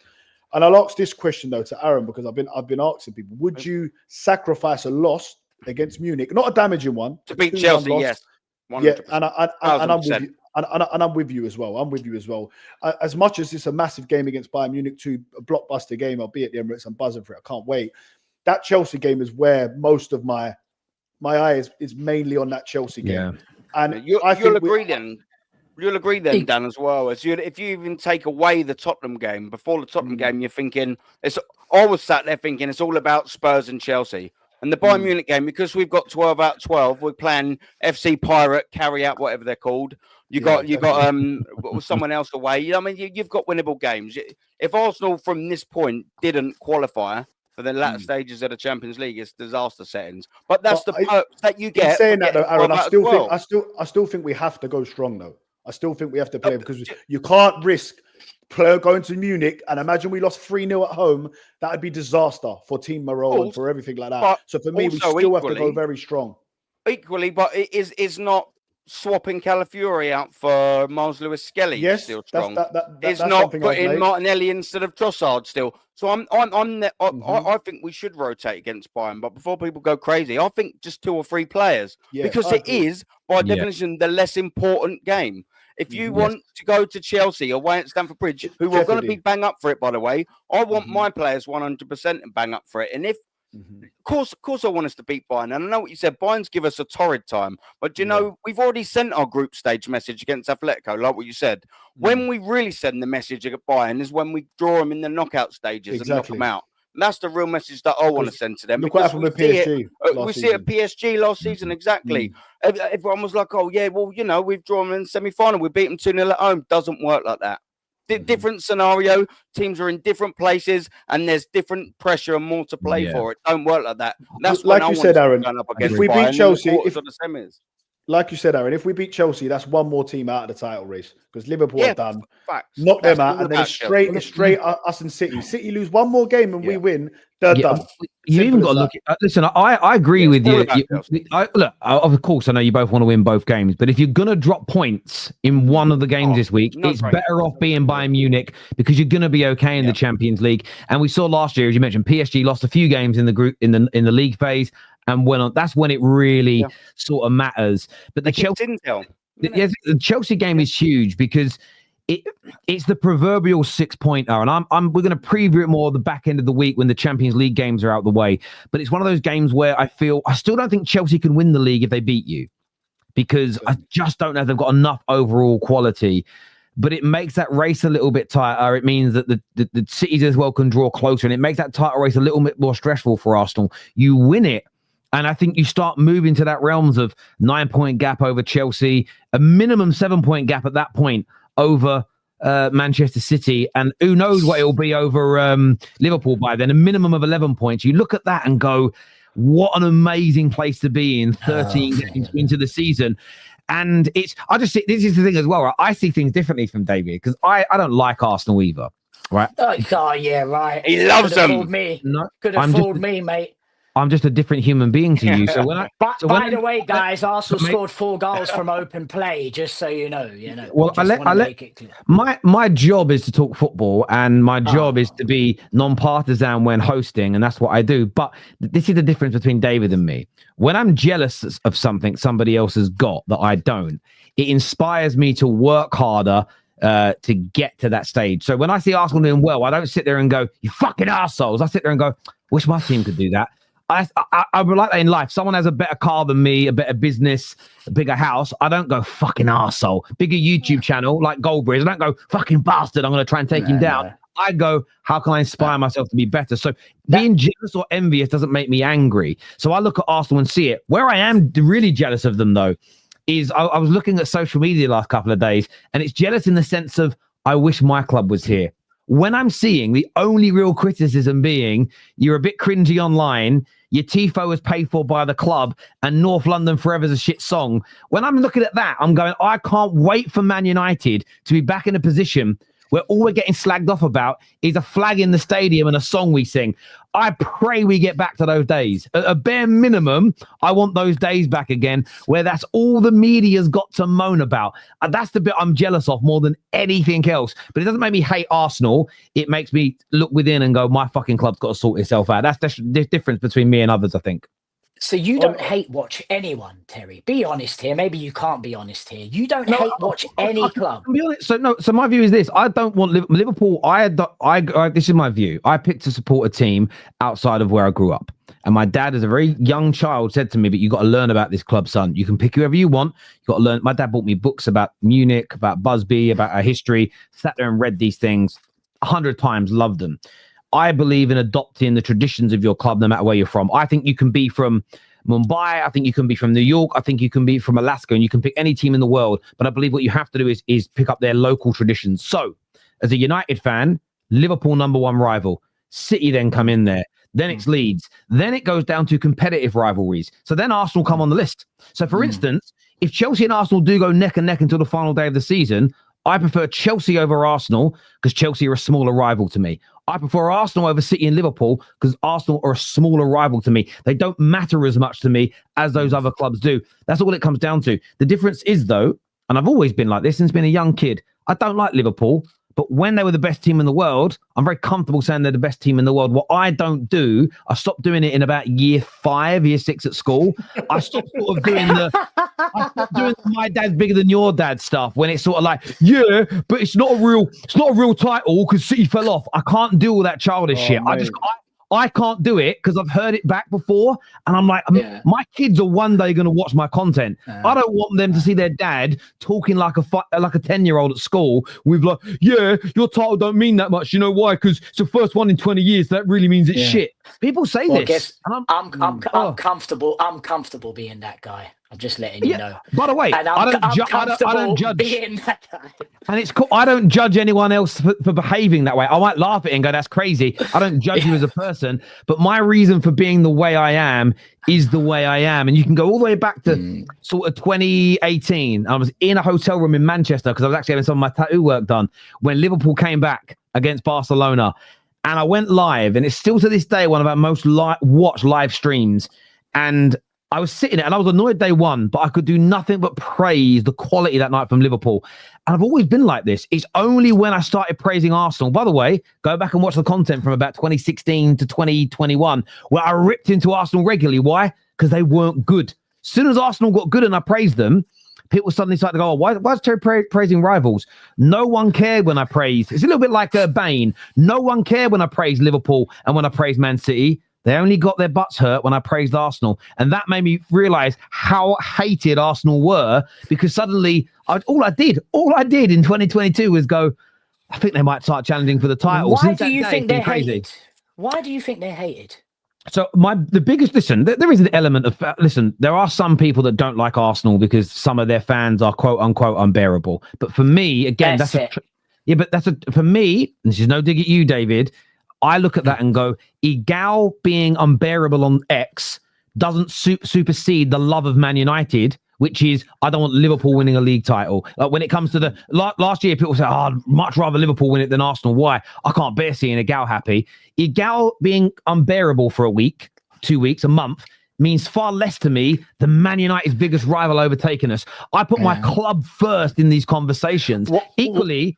And I'll ask this question though to Aaron because I've been asking people: would you sacrifice a loss against Munich, not a damaging one, to beat Chelsea? Yes, 100%. Yeah, and I'm with you. And I'm with you as well. As much as it's a massive game against Bayern Munich, a blockbuster game, I'll be at the Emirates. I'm buzzing for it. I can't wait. That Chelsea game is where most of my eye is mainly on that Chelsea game. Yeah. And you'll agree then, Dan, as well. If you even take away the Tottenham game, before the Tottenham game, you're thinking I was sat there thinking it's all about Spurs and Chelsea. And the Bayern Munich game, because we've got 12 out of 12, we're playing FC Pirate, Carry Out, whatever they're called. You got someone else away. I mean, you've got winnable games. If Arsenal from this point didn't qualify for the latter stages of the Champions League, it's disaster settings. But that's the perks that you get. Saying that though, Aaron, I still think we have to go strong though. I still think we have to play because you can't risk going to Munich and imagine we lost 3-0 at home. That would be disaster for team morale and for everything like that. So for me, we still have to go very strong. Equally, but it is not swapping Calafiori out for Miles Lewis-Skelly. Yes, still strong. It's not putting Martinelli instead of Trossard still. So I think we should rotate against Bayern. But before people go crazy, I think just 2 or 3 players because it is by definition the less important game. If you want to go to Chelsea away at Stamford Bridge, who are going to be bang up for it, by the way, I want my players 100% and bang up for it. And if of course, I want us to beat Bayern. And I know what you said. Bayern's give us a torrid time. But, you know, we've already sent our group stage message against Atletico, like what you said. When we really send the message at Bayern is when we draw them in the knockout stages and knock them out. And that's the real message that I want to send to them. Look what happened with PSG. We see it at PSG last season, exactly. Everyone was like, oh, yeah, well, you know, we've drawn them in the semi-final. We beat them 2-0 at home. Doesn't work like that. Different scenario. Teams are in different places, and there's different pressure and more to play for. It don't work like that. That's like you said, Aaron. If we beat Chelsea, like you said, Aaron, if we beat Chelsea, that's one more team out of the title race because Liverpool are done. Knock them out, and then it's straight us and City. City lose one more game and we win. They're done. You even got to look at. Listen, I agree with you. Look, of course, I know you both want to win both games, but if you're going to drop points in one of the games this week, it's better off being Bayern Munich because you're going to be okay in the Champions League. And we saw last year, as you mentioned, PSG lost a few games in the group in the league phase, and that's when it really sort of matters. But the Chelsea game is huge because it's the proverbial 6-pointer, and we're going to preview it more at the back end of the week when the Champions League games are out of the way. But it's one of those games where I still don't think Chelsea can win the league if they beat you, because I just don't know if they've got enough overall quality. But it makes that race a little bit tighter. It means that the cities as well can draw closer, and it makes that title race a little bit more stressful for Arsenal. You win it, and I think you start moving to that realms of 9-point gap over Chelsea, a minimum 7-point gap at that point over Manchester City, and who knows what it'll be over Liverpool by then, a minimum of 11 points. You look at that and go, what an amazing place to be in 13 games into the season. And this is the thing as well, right? I see things differently from David because I don't like Arsenal either, right? Oh yeah, right. He loves them. Could have fooled me, mate. I'm just a different human being to you. So by the way, guys, Arsenal scored 4 goals from open play, just so you know. Well, make it clear. My job is to talk football, and my job is to be non-partisan when hosting, and that's what I do. But this is the difference between David and me. When I'm jealous of something somebody else has got that I don't, it inspires me to work harder to get to that stage. So when I see Arsenal doing well, I don't sit there and go, you fucking arseholes. I sit there and go, wish my team could do that. I would like that in life. Someone has a better car than me, a better business, a bigger house. I don't go fucking arsehole. Bigger YouTube channel like Goldbridge. I don't go fucking bastard. I'm going to try and take him down. I go, how can I inspire myself to be better? So being jealous or envious doesn't make me angry. So I look at Arsenal and see it. Where I am really jealous of them, though, is I was looking at social media the last couple of days, and it's jealous in the sense of I wish my club was here. When I'm seeing the only real criticism being you're a bit cringy online, your tifo is paid for by the club, and North London Forever's a shit song. When I'm looking at that, I'm going, I can't wait for Man United to be back in a position where all we're getting slagged off about is a flag in the stadium and a song we sing. I pray we get back to those days. At a bare minimum, I want those days back again where that's all the media's got to moan about. And that's the bit I'm jealous of more than anything else. But it doesn't make me hate Arsenal. It makes me look within and go, my fucking club's got to sort itself out. That's the difference between me and others, I think. So you don't hate watch anyone, Terry. Be honest here. Maybe you can't be honest here. You don't hate watch any club. Be honest. So my view is this: I don't want Liverpool. This is my view. I picked to support a team outside of where I grew up, and my dad, as a very young child, said to me, "But you got to learn about this club, son. You can pick whoever you want. You got to learn." My dad bought me books about Munich, about Busby, about our history. Sat there and read these things 100 times. Loved them. I believe in adopting the traditions of your club, no matter where you're from. I think you can be from Mumbai. I think you can be from New York. I think you can be from Alaska, and you can pick any team in the world. But I believe what you have to do is pick up their local traditions. So, as a United fan, Liverpool #1 rival. City then come in there. then it's Leeds, then it goes down to competitive rivalries. So then Arsenal come on the list. So for instance, if Chelsea and Arsenal do go neck and neck until the final day of the season, I prefer Chelsea over Arsenal because Chelsea are a smaller rival to me. I prefer Arsenal over City and Liverpool because Arsenal are a smaller rival to me. They don't matter as much to me as those other clubs do. That's all it comes down to. The difference is, though, and I've always been like this since being a young kid, I don't like Liverpool. But when they were the best team in the world, I'm very comfortable saying they're the best team in the world. What I don't do, I stopped doing it in about year 5, year 6 at school. I stopped sort of doing my dad's bigger than your dad stuff when it's sort of like, yeah, but it's not a real title because City fell off. I can't do all that childish shit. Mate. I can't do it because I've heard it back before. And I'm like, my kids are one day going to watch my content. I don't want them to see their dad talking like a 10-year-old at school with like, yeah, your title don't mean that much. You know why? Because it's the first one in 20 years. That really means it's shit. People say this. I'm comfortable. I'm comfortable being that guy. I'm just letting you know. By the way, and I don't judge being that guy. And it's cool. I don't judge anyone else for behaving that way. I might laugh at it and go, that's crazy. I don't judge you as a person, but my reason for being the way I am is the way I am. And you can go all the way back to sort of 2018. I was in a hotel room in Manchester because I was actually having some of my tattoo work done when Liverpool came back against Barcelona. And I went live, and it's still to this day one of our most watched live streams. And I was sitting there and I was annoyed they won, but I could do nothing but praise the quality that night from Liverpool. And I've always been like this. It's only when I started praising Arsenal. By the way, go back and watch the content from about 2016 to 2021, where I ripped into Arsenal regularly. Why? Because they weren't good. As soon as Arsenal got good and I praised them, people suddenly started to go, why is Terry praising rivals? No one cared when I praised. It's a little bit like Bane. No one cared when I praised Liverpool and when I praised Man City. They only got their butts hurt when I praised Arsenal. And that made me realize how hated Arsenal were, because suddenly all I did in 2022 was go, I think they might start challenging for the title. Why do you think they're hated? Why do you think they're hated? So the biggest, there is an element of, there are some people that don't like Arsenal because some of their fans are quote unquote unbearable. But for me, again, for me, this is no dig at you, David. I look at that and go, Egal being unbearable on X doesn't supersede the love of Man United, which is, I don't want Liverpool winning a league title. Like when it comes to the last year, people say, I'd much rather Liverpool win it than Arsenal. Why? I can't bear seeing Egal happy. Egal being unbearable for a week, 2 weeks, a month means far less to me than Man United's biggest rival overtaking us. I put my club first in these conversations. Equally,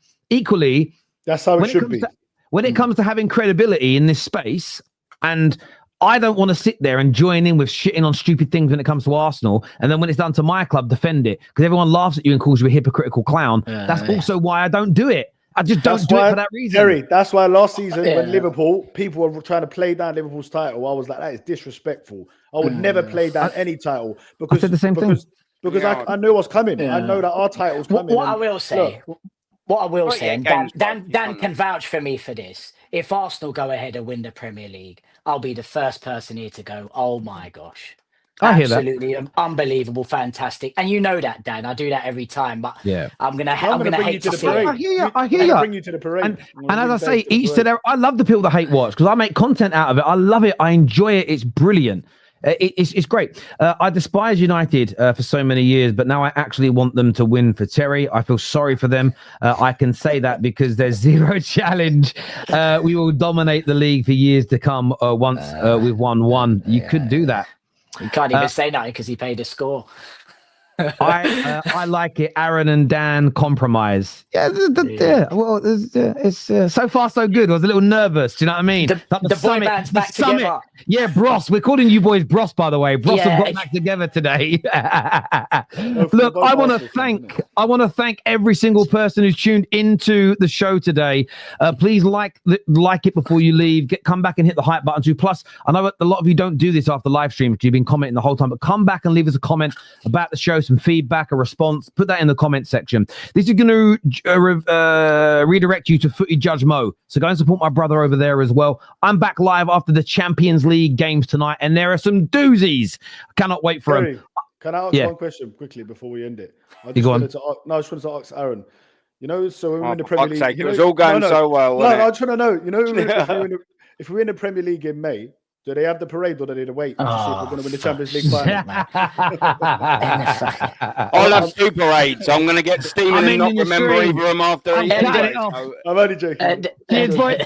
that's how it should be. When it comes to having credibility in this space, and I don't want to sit there and join in with shitting on stupid things when it comes to Arsenal, and then when it's done to my club, defend it, because everyone laughs at you and calls you a hypocritical clown. That's also why I don't do it. I just don't do it for that reason. Terry, that's why last season when Liverpool, people were trying to play down Liverpool's title. I was like, that is disrespectful. I would never play down any title because I said the same thing. Because I knew what's coming. I know that our title's coming. What I will say, and Dan can vouch for me for this. If Arsenal go ahead and win the Premier League, I'll be the first person here to go, oh my gosh. I hear that. Absolutely unbelievable, fantastic. And you know that, Dan. I do that every time, but I'm gonna hate to see it. I hear you. Bring you to the parade. And as I say, each to their. I love the people that hate watch because I make content out of it. I love it. I enjoy it. It's brilliant. It's great. I despise United for so many years, but now I actually want them to win for Terry. I feel sorry for them. I can say that because there's zero challenge. We will dominate the league for years to come once we've won one. You could do that. You can't even say that because he paid a score. I like it. Aaron and Dan compromise. Well, it's so far so good. I was a little nervous. Do you know what I mean? The boy band's back together. Yeah, Bros. We're calling you boys Bros, by the way. Bros have got back together today. Look, I want to thank every single person who's tuned into the show today. Please like it before you leave. Come back and hit the hype button too. Plus, I know a lot of you don't do this after live stream because you've been commenting the whole time, but come back and leave us a comment about the show, some feedback, a response. Put that in the comment section. This is going to redirect you to Footy Judge Mo. So go and support my brother over there as well. I'm back live after the Champions League games tonight, and there are some doozies. I cannot wait for them. Can I ask one question quickly before we end it? I just wanted to ask Aaron. You know, so when we were in the Premier League, it was all going so well. I just want to know. You know, if we win the Premier League in May, do they have the parade or do they wait to see if we're going to win the Champions League final? I'll have two parades. I'm going to get steaming and not remember either of them after each I'm cutting parade. it off. So- I'm only joking. Cheers, boys.